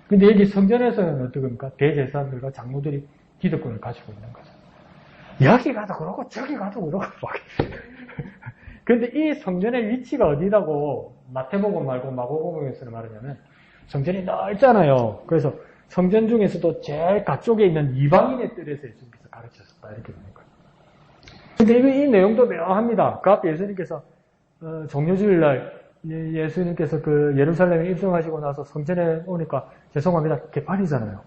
Speaker 1: 근데 여기 성전에서는 어떡합니까? 대제사장들과 장로들이 기득권을 가지고 있는 거죠. 여기 가도 그러고 저기 가도 그러고 막. 근데 이 성전의 위치가 어디라고 마태복음 말고 마고복음에서는 말하냐면 성전이 넓잖아요. 그래서 성전 중에서도 제일 가쪽에 있는 이방인의 뜰에서 예수님께서 가르치셨다 이렇게 되는 거예요. 근데 이 내용도 묘합니다. 그 앞에 예수님께서 종료주일날 예수님께서 그 예루살렘에 입성하시고 나서 성전에 오니까 죄송합니다 개판이잖아요.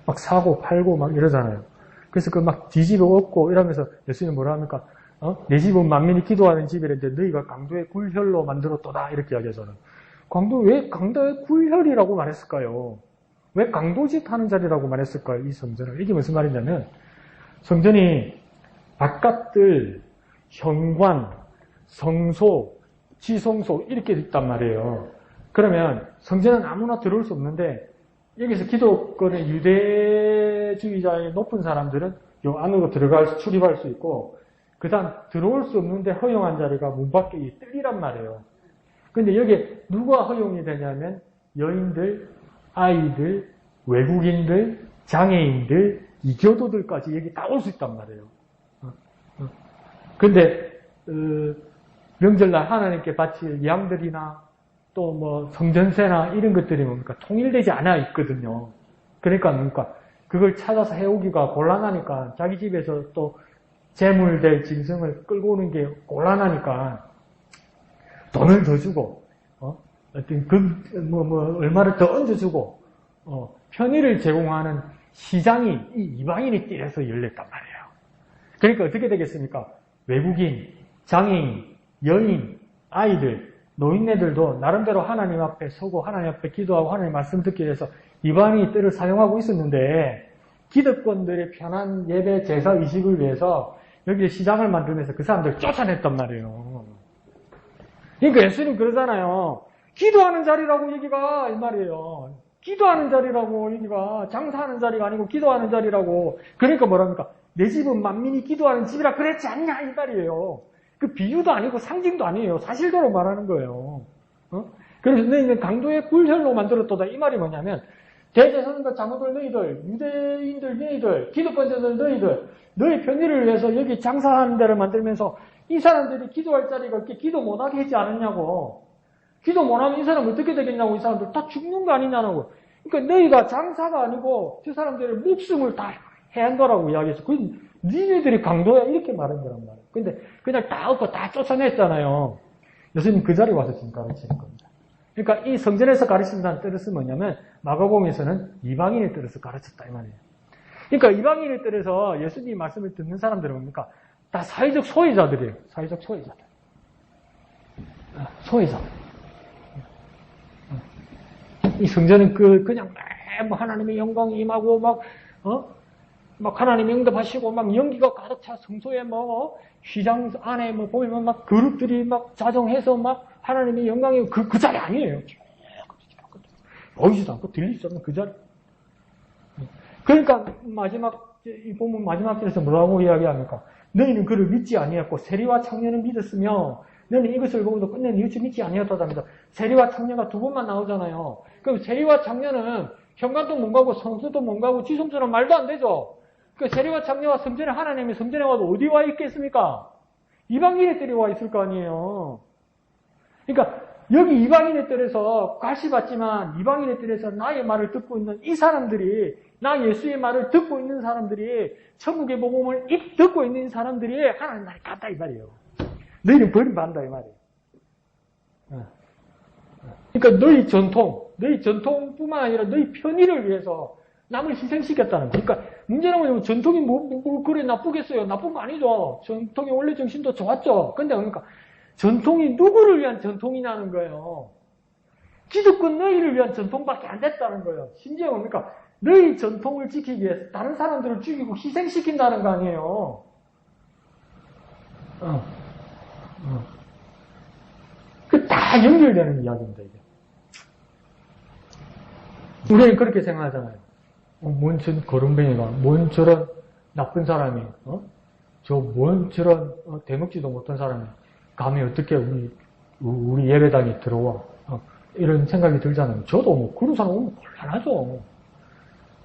Speaker 1: 막 사고 팔고 막 이러잖아요. 그래서 그 막 뒤집어 엎고 이러면서 예수님 뭐라 합니까? 내 집은 만민이 기도하는 집이랬는데 너희가 강도의 굴혈로 만들었도다 이렇게 이야기하잖아요. 왜 강도의 굴혈이라고 말했을까요? 왜 강도짓 하는 자리라고 말했을까요? 이 성전을. 이게 무슨 말이냐면 성전이 바깥들, 현관, 성소, 지성소 이렇게 있단 말이에요. 그러면 성전은 아무나 들어올 수 없는데 여기서 기독권의 유대주의자의 높은 사람들은 요 안으로 출입할 수 있고 그 다음 들어올 수 없는데 허용한 자리가 문 밖에 뜰이란 말이에요. 근데 여기에 누가 허용이 되냐면 여인들, 아이들, 외국인들, 장애인들, 이교도들까지 여기 다 올 수 있단 말이에요. 근데 명절날 하나님께 바칠 양들이나 또 뭐 성전세나 이런 것들이 뭡니까? 통일되지 않아 있거든요. 그러니까 그걸 찾아서 해오기가 곤란하니까 자기 집에서 또 재물될 짐승을 끌고 오는 게 곤란하니까 돈을 더 주고 어떤 얼마를 더 얹어주고 편의를 제공하는 시장이 이 이방인의 뜰에서 열렸단 말이에요. 그러니까 어떻게 되겠습니까? 외국인, 장애인, 여인, 아이들, 노인네들도 나름대로 하나님 앞에 서고 하나님 앞에 기도하고 하나님 말씀 듣기 위해서 이방인의 뜰을 사용하고 있었는데 기득권들의 편한 예배 제사 의식을 위해서 여기에 시장을 만들면서 그 사람들 쫓아냈단 말이에요. 그러니까 예수님 그러잖아요. 기도하는 자리라고 여기가 이 말이에요. 기도하는 자리라고 여기가 장사하는 자리가 아니고 기도하는 자리라고. 그러니까 뭐랍니까? 내 집은 만민이 기도하는 집이라 그랬지 않냐 이 말이에요. 그 비유도 아니고 상징도 아니에요. 사실대로 말하는 거예요. 그래서 너희는 강도의 굴혈로 만들었도다 이 말이 뭐냐면 대제사장과 장로들 너희들, 유대인들 너희들, 기독권자들 너희들, 너희 편의를 위해서 여기 장사하는 데를 만들면서 이 사람들이 기도할 자리가 이렇게 기도 못하게 하지 않았냐고. 기도 못하면 이 사람 어떻게 되겠냐고. 이 사람들 다 죽는 거 아니냐고. 그러니까 너희가 장사가 아니고 저 사람들의 목숨을 다 해한다라고 이야기해서 그 니네들이 강도야 이렇게 말한 거란 말이에요. 근데 그냥 다 엎고 다 쫓아냈잖아요. 예수님 그 자리에 와서 지금 가르치는 겁니다. 그러니까 이 성전에서 가르친다는 뜻은 뭐냐면 마가복음에서는 이방인의 뜻에서 가르쳤다 이 말이에요. 그러니까 이방인의 뜻에서 예수님 말씀을 듣는 사람들은 뭡니까? 다 사회적 소외자들이에요. 사회적 소외자들. 소외자들. 이 성전은 그냥 뭐 하나님의 영광이 임하고 막 하나님이 응답하시고 막 연기가 가득 차 성소에 뭐 휘장 안에 뭐 보면 막 그룹들이 막 자정해서 막 하나님의 영광이 그 자리 아니에요. 보이지도 않고 들리지도 않는 그 자리. 그러니까 이 본문 마지막 절에서 뭐라고 이야기합니까? 너희는 그를 믿지 아니했고 세리와 청년은 믿었으며 너희는 이것을 보고도 끝내 뉘우치 믿지 아니었다답니다. 세리와 청년가 두 번만 나오잖아요. 그럼 세리와 청년은 현관도 못 가고 성소도 못 가고 지성소는 말도 안 되죠. 그 세리와 청년과 성전에 하나님이 성전에 와도 어디 와 있겠습니까? 이방인의 뜰에 와 있을 거 아니에요. 그러니까 여기 이방인의 뜰에서 가시받지만 이방인의 뜰에서 나의 말을 듣고 있는 이 사람들이 나 예수의 말을 듣고 있는 사람들이 천국의 복음을 듣고 있는 사람들이 하나님 나라에 갔다 이 말이에요. 너희는 버림받는다 이 말이에요. 그러니까 너희 전통뿐만 아니라 너희 편의를 위해서 남을 희생시켰다는 거. 그러니까 문제는 뭐냐면 전통이 뭐 그래 나쁘겠어요. 나쁜 거 아니죠. 전통의 원래 정신도 좋았죠. 근데 그러니까 전통이 누구를 위한 전통이냐는 거예요. 기득권 너희를 위한 전통밖에 안 됐다는 거예요. 심지어 그러니까 너희 전통을 지키기 위해서 다른 사람들을 죽이고 희생시킨다는 거 아니에요. 그 다 연결되는 이야기입니다, 이게. 우리는 그렇게 생각하잖아요. 뭔 거름뱅이가, 뭔 저런 나쁜 사람이, 뭔 저런 대먹지도 못한 사람이, 감히 어떻게 우리 예배당에 들어와. 이런 생각이 들잖아요. 저도 뭐 그런 사람 오면 곤란하죠.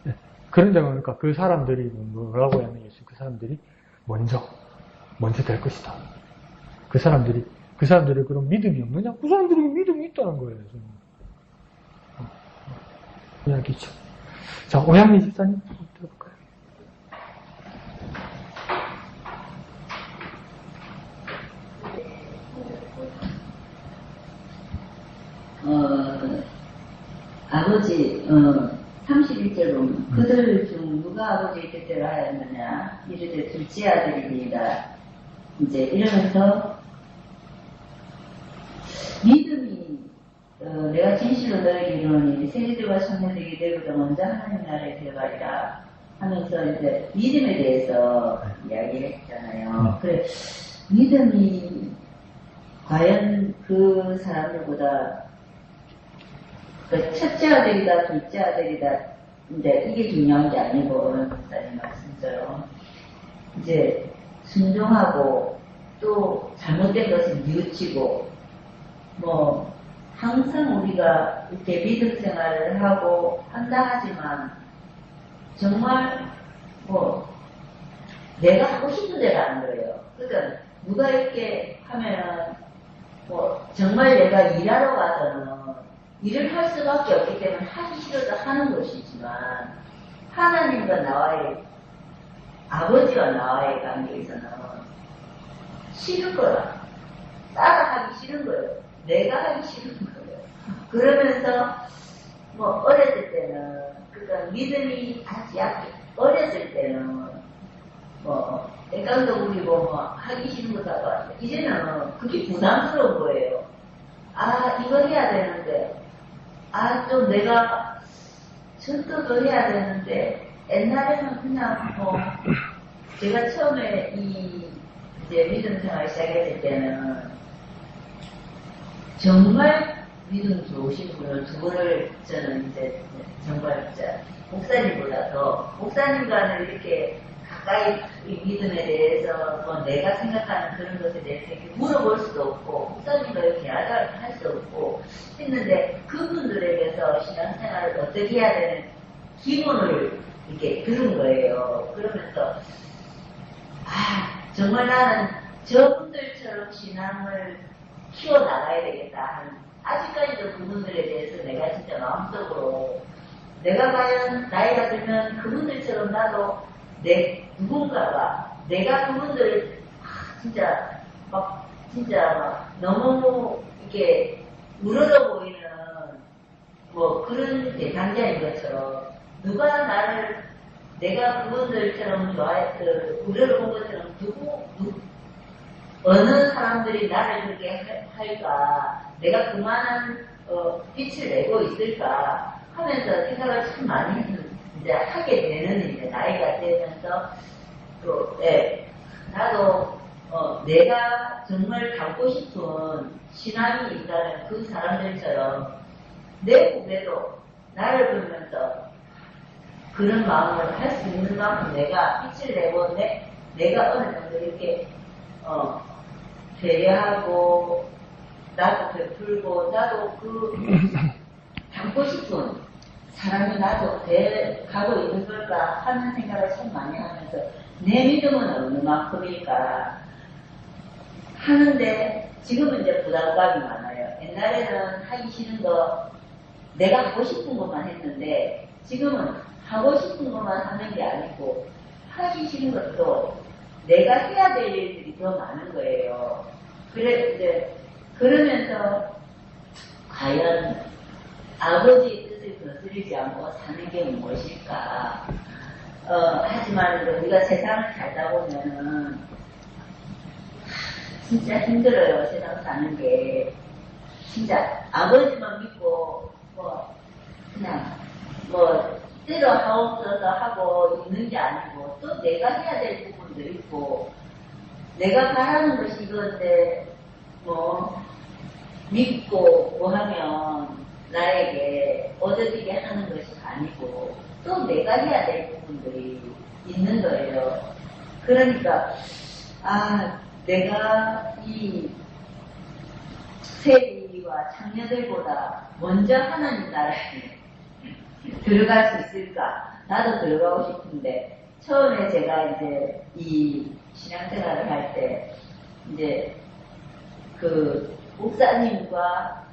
Speaker 1: 네. 그런데 그러니까 그 사람들이 뭐라고 하면 그 사람들이 먼저 될 것이다. 그 사람들이 그런 믿음이 없느냐? 그 사람들이 믿음이 있다는 거예요. 이야기죠. 자, 오양미 집사님 들어볼까요?
Speaker 5: 아버지, 31절 보면 그들 중 누가 아버지의 뜻대로 하였느냐 이르되 둘째 아들이니라. 이제 이러면서 믿음이 내가 진실로 너에게 이르노니 세대들과 선녀들에게 내보다 먼저 하나님 나라에 들어가리라 하면서 이제 믿음에 대해서 이야기했잖아요. 그래 믿음이 과연 그 사람들보다 첫째 아들이다, 둘째 아들이다. 근데 이게 중요한 게 아니고, 목사님 말씀처럼. 이제, 순종하고, 또 잘못된 것을 뉘우치고, 뭐, 항상 우리가 이렇게 믿음 생활을 하고 한다 하지만, 정말, 뭐, 내가 하고 싶은 대로 하는 거예요. 그러니까, 누가 이렇게 하면은, 뭐, 정말 내가 일하러 가서는, 일을 할 수밖에 없기 때문에 하기 싫어도 하는 것이지만 하나님과 나와의 아버지와 나와의 관계에서는 싫은 거야. 따라하기 싫은 거예요. 내가 하기 싫은 거예요. 그러면서 뭐 어렸을 때는 그러니까 믿음이 아주 약해. 어렸을 때는 뭐 애깡도 부리고 뭐 하기 싫은 것도 하고 이제는 그게 부담스러운 거예요. 아 이거 해야 되는데 좀 내가 전도도 해야 되는데 옛날에는 그냥 뭐 제가 처음에 이제 믿음 생활 시작했을 때는 정말 믿음 좋으신 분을 두 분을 저는 이제 정말 진짜 목사님보다 더 목사님과는 이렇게 가까이 이 믿음에 대해서 뭐 내가 생각하는 그런 것에 대해서 이렇게 물어볼 수도 없고 목사님과 이렇게 할 수도 없고 했는데 그분들에게서 신앙생활을 어떻게 해야 되는 기본을 이렇게 들은 거예요. 그러면서 정말 나는 저분들처럼 신앙을 키워나가야 되겠다. 아직까지도 그분들에 대해서 내가 진짜 마음속으로 내가 과연 나이가 들면 그분들처럼 나도 누군가가 내가 그분들을 진짜 막 너무 이렇게 우러러 보이는 뭐 그런 대상자인 것처럼 누가 나를 내가 그분들처럼 우러러 본 것처럼 어느 사람들이 나를 그렇게 할까 내가 그만한 빛을 내고 있을까 하면서 생각을 참 많이 이제 하게 되는 이제 나이가 되면서 또 나도 내가 정말 갖고 싶은 신앙이 있다는 그 사람들처럼 내 후배도 나를 보면서 그런 마음을 할 수 있는 만큼 내가 빛을 내고 내가 어느 정도 이렇게 배려하고 나도 베풀고 나도 그 갖고 싶은 사람이 나도 가고 있는 걸까 하는 생각을 참 많이 하면서 내 믿음은 어느 만큼일까 하는데 지금은 이제 부담감이 많아요. 옛날에는 하기 싫은 거 내가 하고 싶은 것만 했는데 지금은 하고 싶은 것만 하는 게 아니고 하기 싫은 것도 내가 해야 될 일들이 더 많은 거예요. 그래 이제 그러면서 과연 아버지의 뜻을 거스르지 않고 사는 게 무엇일까? 하지만 우리가 세상을 살다 보면은 진짜 힘들어요. 세상 사는 게. 진짜 아버지만 믿고 그냥 때로 하옵소서 하고 있는 게 아니고 또 내가 해야 될 부분도 있고 내가 바라는 것이 이건데 믿고 하면 나에게 얻어지게 하는 것이 아니고 또 내가 해야 될 부분들이 있는 거예요. 그러니까 내가 이 세리와 창녀들보다 먼저 하나님 나라에 들어갈 수 있을까? 나도 들어가고 싶은데 처음에 제가 이제 이 신앙생활을 할 때 이제 그 목사님과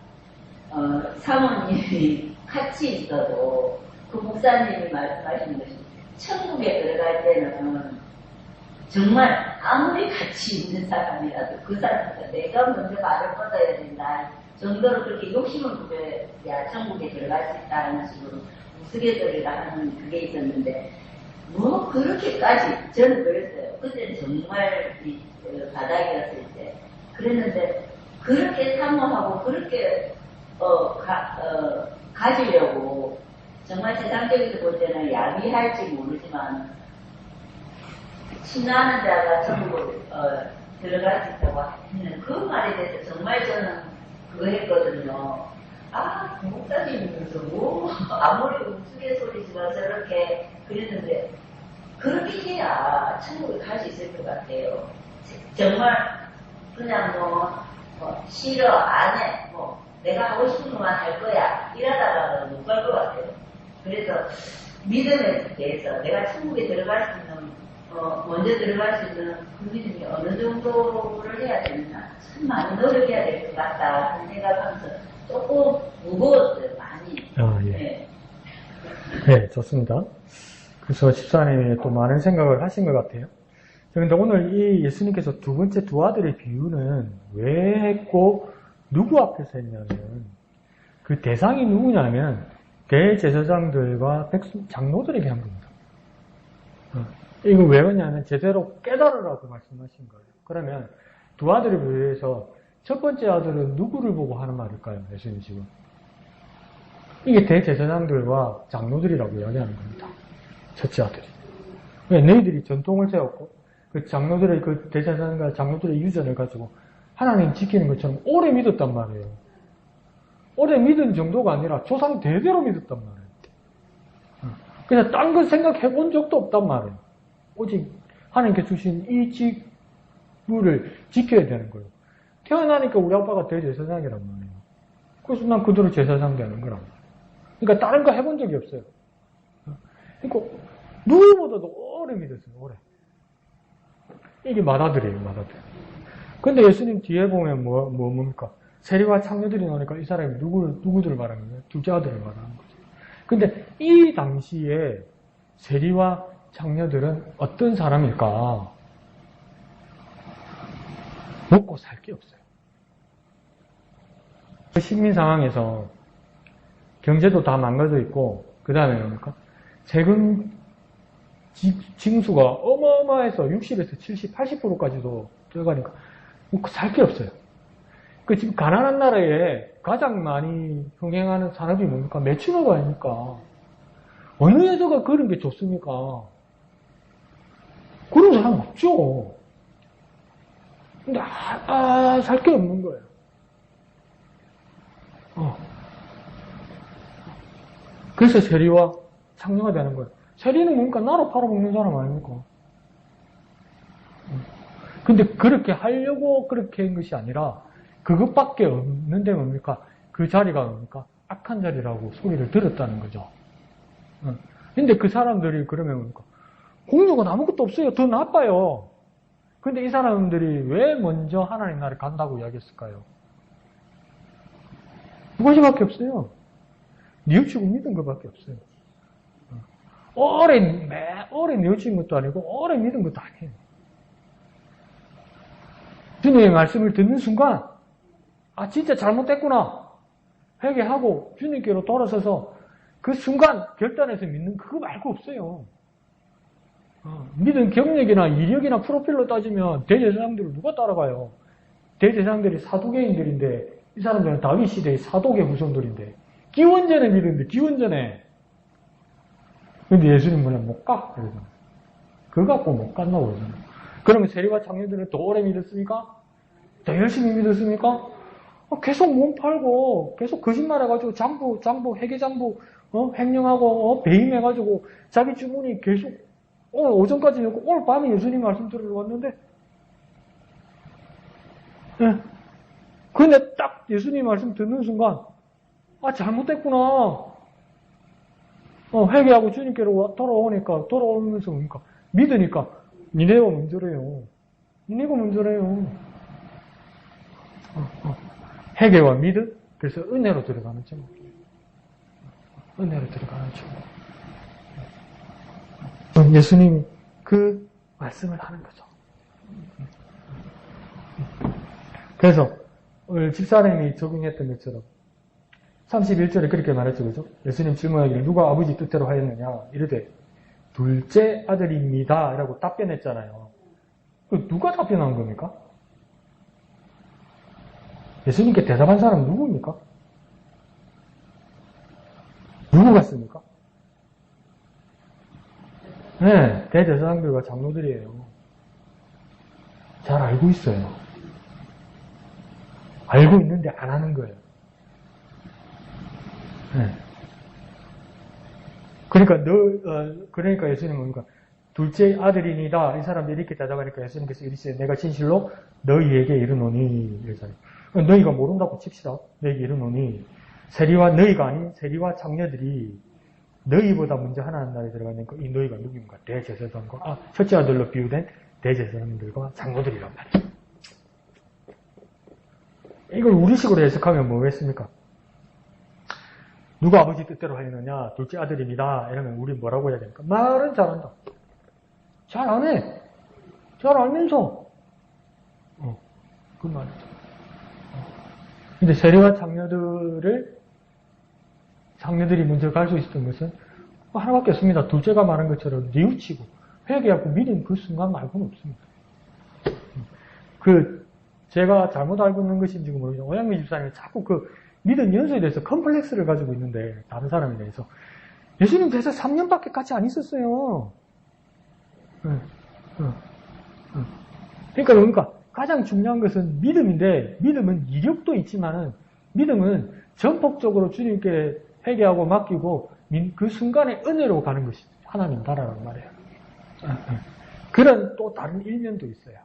Speaker 5: 사모님이 같이 있어도 그 목사님이 말씀하시는 것이 천국에 들어갈 때는 정말 아무리 같이 있는 사람이라도 그 사람보다 내가 먼저 말을 뻗어야 된다 정도로 그렇게 욕심을 부려야 천국에 들어갈 수 있다는 식으로 우스갯소리를 하는 그게 있었는데 그렇게까지 저는 그랬어요. 그때는 정말 바닥이었을 때 그랬는데 그렇게 사모하고 그렇게 가지려고 정말 세상적에서 볼 때는 야비할지 모르지만 신나는 자가 천국을 들어갈 수 있다고 하는 그 말에 대해서 정말 저는 그거 했거든요. 그 목사님이면서 아무리 우스갯소리지만 저렇게 그랬는데 그렇게 해야 천국에 갈 수 있을 것 같아요. 정말 그냥 싫어 안 해 내가 하고 싶은 것만 할 거야 이러다가는 못 갈 것 같아요. 그래서 믿음에 대해서 내가 천국에 들어갈 수 있는 먼저 들어갈 수 있는 그 믿음이 어느 정도를 해야 되나 참 많이 노력해야 될 것 같다 하는 생각하면서 조금 무거웠어요. 많이.
Speaker 1: 예. 네, 좋습니다. 그래서 집사님이 또 많은 생각을 하신 것 같아요. 그런데 오늘 이 예수님께서 두 번째 두 아들의 비유는 왜 했고 누구 앞에서 했냐면 그 대상이 누구냐면 대제사장들과 장로들에게 한 겁니다. 이거 왜 그러냐면 제대로 깨달으라고 말씀하신 거예요. 그러면 두 아들에 비해서 첫 번째 아들은 누구를 보고 하는 말일까요? 예수님 지금. 이게 대제사장들과 장로들이라고 이야기하는 겁니다. 첫째 아들이. 왜? 너희들이 전통을 세웠고 그 장로들의 그 대제사장과 장로들의 유전을 가지고 하나님 지키는 것처럼 오래 믿었단 말이에요. 오래 믿은 정도가 아니라 조상 대대로 믿었단 말이에요. 그냥 딴 거 생각해 본 적도 없단 말이에요. 오직 하나님께 주신 이 직무를 지켜야 되는 거예요. 태어나니까 우리 아빠가 대제사장이란 말이에요. 그래서 난 그대로 제사장 되는 거라고. 그러니까 다른 거 해본 적이 없어요. 그러니까 누구보다도 오래 믿었어요. 오래. 이게 맏아들이에요. 맏아들. 근데 예수님 뒤에 보면 뭡니까? 세리와 창녀들이 나오니까 이 사람이 누구들을 말하는 거예요? 둘째 아들을 말하는 거죠. 근데 이 당시에 세리와 창녀들은 어떤 사람일까? 먹고 살 게 없어요. 그 식민 상황에서 경제도 다 망가져 있고, 그 다음에 뭡니까? 세금 징수가 어마어마해서 60에서 70, 80%까지도 들어가니까 살 게 없어요. 그 지금 가난한 나라에 가장 많이 흥행하는 산업이 뭡니까? 매춘업 아닙니까? 어느 여자가 그런 게 좋습니까? 그런 사람 없죠. 근데 살 게 없는 거예요. 그래서 세리와 창녀가 되는 거예요. 세리는 뭡니까? 나로 팔아먹는 사람 아닙니까? 근데 그렇게 하려고 그렇게 한 것이 아니라 그것밖에 없는데 뭡니까? 그 자리가 뭡니까? 악한 자리라고 소리를 들었다는 거죠. 근데 그 사람들이 그러면 뭡니까? 공적은 아무것도 없어요. 더 나빠요. 근데 이 사람들이 왜 먼저 하나님 나라에 간다고 이야기했을까요? 두 가지밖에 없어요. 뉘우치고 믿은 것밖에 없어요. 오래 뉘우친 것도 아니고 오래 믿은 것도 아니에요. 주님의 말씀을 듣는 순간 진짜 잘못됐구나 회개하고 주님께로 돌아서서 그 순간 결단해서 믿는 그거 말고 없어요. 믿음 경력이나 이력이나 프로필로 따지면 대제사장들을 누가 따라가요? 대제사장들이 사두개인들인데 이 사람들은 다윗 시대의 사독의 후손들인데 기원전에 믿었는데 기원전에 근데 예수님은 못 가. 그래서 그거 갖고 못 갔나 그러잖아요. 그러면 세리와 장로들은 더 오래 믿었습니까? 더 열심히 믿었습니까? 계속 몸 팔고 계속 거짓말해가지고 장부 회계장부 횡령하고 배임해가지고 자기 주문이 계속 오늘 오전까지 넣고 오늘 밤에 예수님 말씀 들으러 왔는데 예. 근데 딱 예수님 말씀 듣는 순간 잘못됐구나. 회개하고 주님께로 돌아오니까 돌아오면서 보니까 믿으니까 니네가 문제래요. 니네가 문제래요. 회개와 믿음 그래서 은혜로 들어가는 제목. 은혜로 들어가는 제목. 예수님이 그 말씀을 하는 거죠. 그래서 오늘 집사람이 적용했던 것처럼 31절에 그렇게 말했죠. 그죠? 예수님 질문하기를 누가 아버지 뜻대로 하였느냐 이르되 둘째 아들입니다 라고 답변했잖아요. 누가 답변한 겁니까? 예수님께 대답한 사람은 누구입니까? 누구 같습니까? 네, 대제사장들과 장로들이에요. 잘 알고 있어요. 알고 있는데 안 하는 거예요. 네. 그러니까 예수님은 뭔가 둘째 아들이니다. 이 사람들이 이렇게 대답하니까 예수님께서 이르시되 내가 진실로 너희에게 이르노니 이러잖아요. 너희가 모른다고 칩시다. 너희에게 이르노니 너희가 아닌 세리와 장녀들이 너희보다 먼저 하나님 나라에 들어가니까 이 너희가 누구인가? 대제사장과 첫째 아들로 비유된 대제사장들과 장로들이란 말이에요. 이걸 우리식으로 해석하면 뭐겠습니까? 누가 아버지 뜻대로 하느냐? 둘째 아들입니다. 이러면 우리 뭐라고 해야 됩니까? 말은 잘한다. 잘 안 해. 잘 알면서. 그 말이죠. 근데 세리와 장녀들이 먼저 갈 수 있었던 것은 하나밖에 없습니다. 둘째가 말한 것처럼 뉘우치고 회개하고 믿은 그 순간 말고는 없습니다. 제가 잘못 알고 있는 것인지 모르겠지만 오양미 집사님이 자꾸 믿음 연수에 대해서 컴플렉스를 가지고 있는데 다른 사람에 대해서 예수님 대해서 3년밖에 같이 안 있었어요. 그러니까 가장 중요한 것은 믿음인데 믿음은 이력도 있지만은 믿음은 전폭적으로 주님께 회개하고 맡기고 그 순간에 은혜로 가는 것이 하나님 나라란 말이에요. 그런 또 다른 일면도 있어요.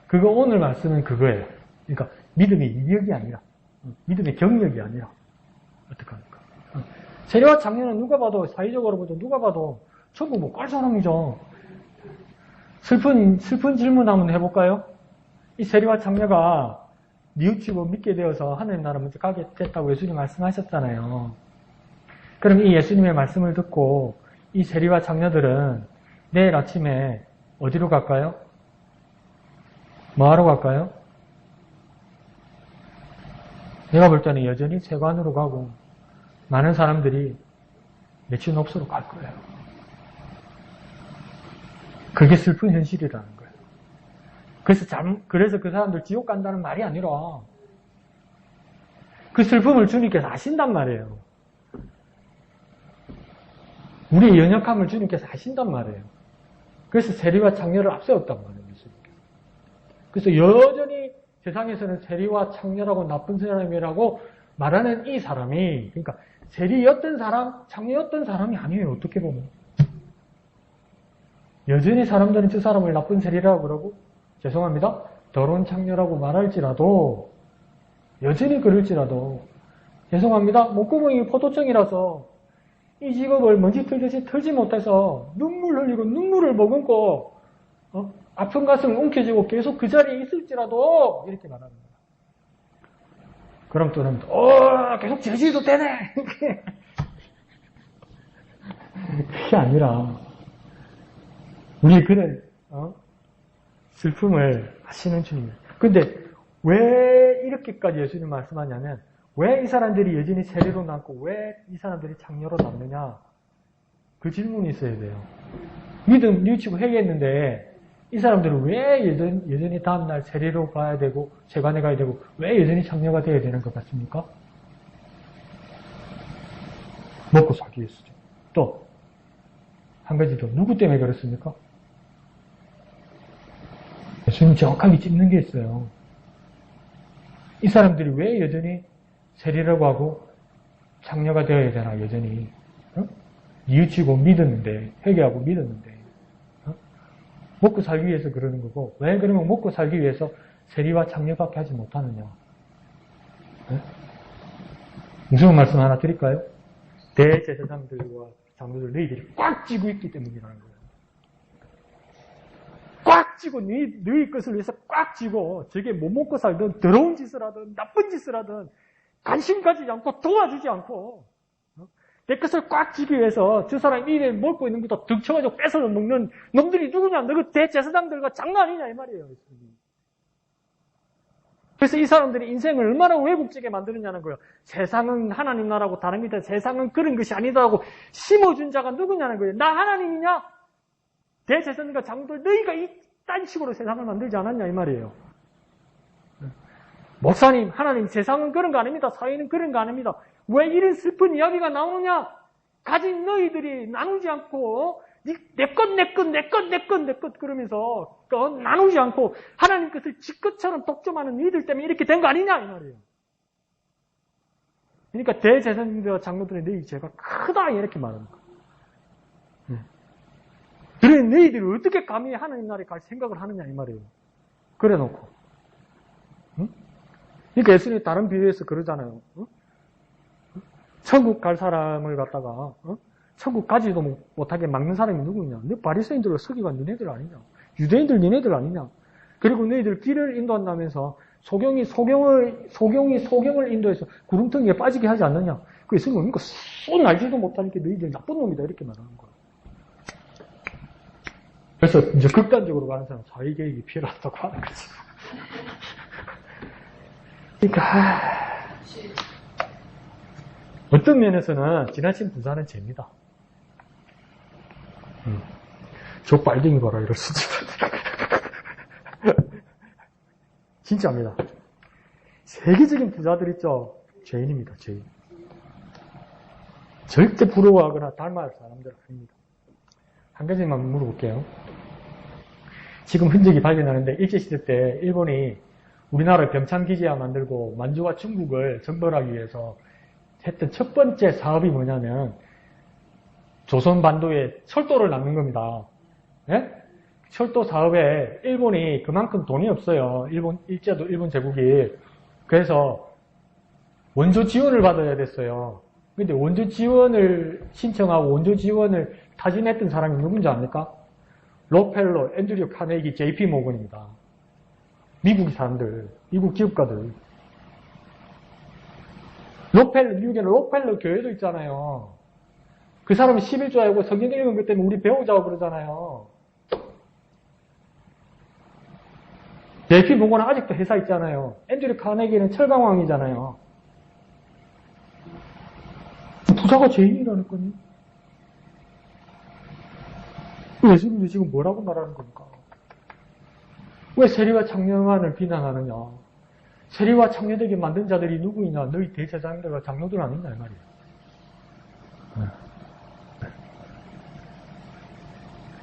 Speaker 1: 그거 오늘 말씀은 그거예요. 그러니까 믿음의 이력이 아니라 믿음의 경력이 아니라 어떡합니까? 세리와 장녀는 누가 봐도 사회적으로 보도 누가 봐도 전부 못 갈 사람이죠. 슬픈 질문 한번 해볼까요? 이 세리와 장녀가 뉘우치고 믿게 되어서 하나님 나라 먼저 가게 됐다고 예수님 말씀하셨잖아요. 그럼 이 예수님의 말씀을 듣고 이 세리와 장녀들은 내일 아침에 어디로 갈까요? 뭐하러 갈까요? 내가 볼 때는 여전히 세관으로 가고 많은 사람들이 매춘업소로 갈 거예요. 그게 슬픈 현실이라는 거예요. 그래서 그 사람들 지옥 간다는 말이 아니라 그 슬픔을 주님께서 아신단 말이에요. 우리의 연약함을 주님께서 아신단 말이에요. 그래서 세리와 장녀를 앞세웠단 말이에요. 그래서 여전히 세상에서는 세리와 장녀라고 나쁜 사람이라고 말하는 이 사람이 그러니까 세리였던 사람, 장녀였던 사람이 아니에요. 어떻게 보면. 여전히 사람들은 저 사람을 나쁜 세리라고 그러고 죄송합니다. 더러운 장녀라고 말할지라도 여전히 그럴지라도 죄송합니다. 목구멍이 포도청이라서 이 직업을 먼지 털듯이 털지 못해서 눈물 흘리고 눈물을 머금고 아픈 가슴을 움켜쥐고 계속 그 자리에 있을지라도 이렇게 말하는 거야. 그럼 또 계속 제지도 되네. 그게 아니라 우리 그런 슬픔을 하시는 주님. 근데 왜 이렇게까지 예수님 말씀하냐면 왜 이 사람들이 여전히 세리로 남고 왜 이 사람들이 창녀로 남느냐? 그 질문이 있어야 돼요. 믿음 뉘우치고 회개했는데 이 사람들은 왜 여전히 다음날 세리로 가야 되고 세관에 가야 되고 왜 여전히 창녀가 되어야 되는 것 같습니까? 먹고 살기 위해서죠. 또 한 가지 더 누구 때문에 그렇습니까? 예수님 정확하게 찝는 게 있어요. 이 사람들이 왜 여전히 세리라고 하고 창녀가 되어야 되나 여전히 뉘우치고 믿었는데 회개하고 믿었는데 먹고 살기 위해서 그러는 거고 왜 그러면 먹고 살기 위해서 세리와 창녀밖에 하지 못하느냐. 무슨 말씀 하나 드릴까요? 대제사장들과 장로들 너희들이 꽉 쥐고 있기 때문이라는 거예요. 꽉 쥐고 너희 것을 위해서 꽉 쥐고 저게 못 먹고 살든 더러운 짓을 하든 나쁜 짓을 하든 관심 가지지 않고 도와주지 않고 내 것을 꽉 쥐기 위해서 저 사람이 이래 먹고 있는 것도 득쳐가지고 뺏어 먹는 놈들이 누구냐? 너그 대제사장들과 장난 아니냐 이 말이에요. 그래서 이 사람들이 인생을 얼마나 왜곡되게 만드느냐는 거예요. 세상은 하나님 나라고 다릅니다. 세상은 그런 것이 아니다라고 심어준 자가 누구냐는 거예요. 나 하나님이냐? 대제사장과 장로들 너희가 이딴 식으로 세상을 만들지 않았냐 이 말이에요. 목사님, 하나님, 세상은 그런 거 아닙니다. 사회는 그런 거 아닙니다. 왜 이런 슬픈 이야기가 나오느냐? 가진 너희들이 나누지 않고 내 것 그러면서 나누지 않고 하나님 것을 지 것처럼 독점하는 너희들 때문에 이렇게 된 거 아니냐 이 말이에요. 그러니까 대제사장들과 장로들의 너희 죄가 크다 이렇게 말하는 거예요. 그래 너희들이 어떻게 감히 하나님 나라에 갈 생각을 하느냐 이 말이에요. 그래 놓고 그러니까 예수님이 다른 비유에서 그러잖아요. 천국 갈 사람을 갖다가 천국 가지도 못하게 막는 사람이 누구냐? 너 바리새인들과 서기관 너네들 아니냐? 유대인들 너네들 아니냐? 그리고 너희들 길을 인도한다면서 소경이 소경을 인도해서 구름텅이에 빠지게 하지 않느냐? 그 예수님은 그러니까 쏜 알지도 못하니까 너희들 나쁜 놈이다 이렇게 말하는 거예요. 그래서 이제 극단적으로 가는 사람은 자기계획이 필요하다고 하는 거지. 그러니까 어떤 면에서는 지나친 부자는 죄입니다. 저 빨갱이 봐라 이럴 수도 있어요. 진짜입니다. 세계적인 부자들 있죠. 죄인입니다. 죄인. 절대 부러워하거나 닮아할 사람들 아닙니다. 한 가지만 물어볼게요. 지금 흔적이 발견하는데 일제시대 때 일본이 우리나라에 병창기지화 만들고 만주와 중국을 정벌하기 위해서 했던 첫 번째 사업이 뭐냐면 조선 반도에 철도를 낚는 겁니다. 네? 철도 사업에 일본이 그만큼 돈이 없어요. 일제도 일본 제국이. 그래서 원조 지원을 받아야 됐어요. 근데 원조 지원을 신청하고 원조 지원을 타진했던 사람이 누군지 압니까? 록펠러, 앤드류 카네기, JP 모건입니다. 미국 사람들, 미국 기업가들. 미국에는 록펠러 교회도 있잖아요. 그 사람이 11조하고 성경 읽은 것 때문에 우리 배우자고 그러잖아요. JP 모건은 아직도 회사 있잖아요. 앤드류 카네기는 철강왕이잖아요. 부자가 죄인이라니까요. 예수님도 지금 뭐라고 말하는 겁니까? 왜 세리와 창녀만을 비난하느냐? 세리와 창녀되게 만든 자들이 누구이냐? 너희 대제사장들과 장로들 아니냐 이 말이에요.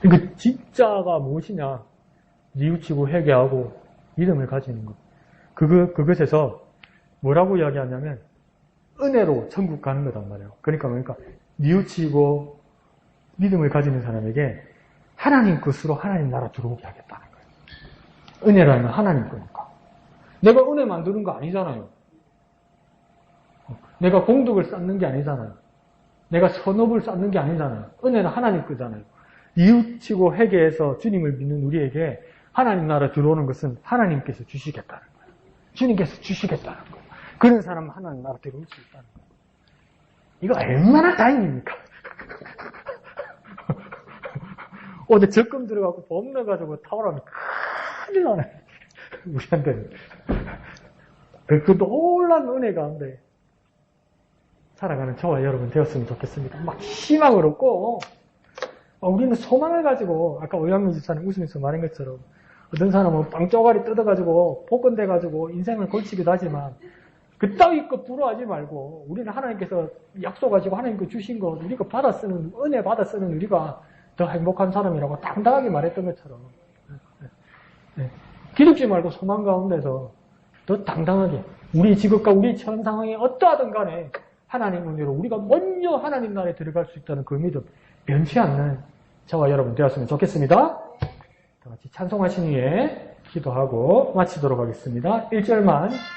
Speaker 1: 그러니까 진짜가 무엇이냐? 뉘우치고 회개하고 믿음을 가지는 것. 그것에서 뭐라고 이야기하냐면 은혜로 천국 가는 거단 말이에요. 그러니까 뉘우치고 믿음을 가지는 사람에게 하나님 것으로 하나님 나라 들어오게 하겠다는 거예요. 은혜라는 하나님 거니까. 내가 은혜 만드는 거 아니잖아요. 내가 공덕을 쌓는 게 아니잖아요. 내가 선업을 쌓는 게 아니잖아요. 은혜는 하나님 거잖아요. 뉘우치고 회개해서 주님을 믿는 우리에게 하나님 나라 들어오는 것은 하나님께서 주시겠다는 거예요. 주님께서 주시겠다는 거예요. 그런 사람은 하나님 나라 들어올 수 있다는 거예요. 이거 얼마나 다행입니까? 어제 적금 들어가고 보험 넣어가지고 타오라면 큰일 나네. 우리한테는. 그 놀란 은혜 가운데 살아가는 저와 여러분 되었으면 좋겠습니다. 막 희망을 얻고 우리는 소망을 가지고 아까 오양민 집사님 웃으면서 말한 것처럼 어떤 사람은 빵쪼가리 뜯어가지고 복권돼가지고 인생을 걸치기도 하지만 그따위 거 부러워하지 말고 우리는 하나님께서 약속하시고 하나님께 주신 것 우리가 받아 쓰는 은혜 받아 쓰는 우리가 더 행복한 사람이라고 당당하게 말했던 것처럼 기죽지 말고 소망 가운데서 더 당당하게 우리 지극과 우리 현 상황이 어떠하든 간에 하나님 은혜로 우리가 먼저 하나님 나라에 들어갈 수 있다는 그 믿음 변치 않는 저와 여러분 되었으면 좋겠습니다. 다 같이 찬송하신 후에 기도하고 마치도록 하겠습니다. 1절만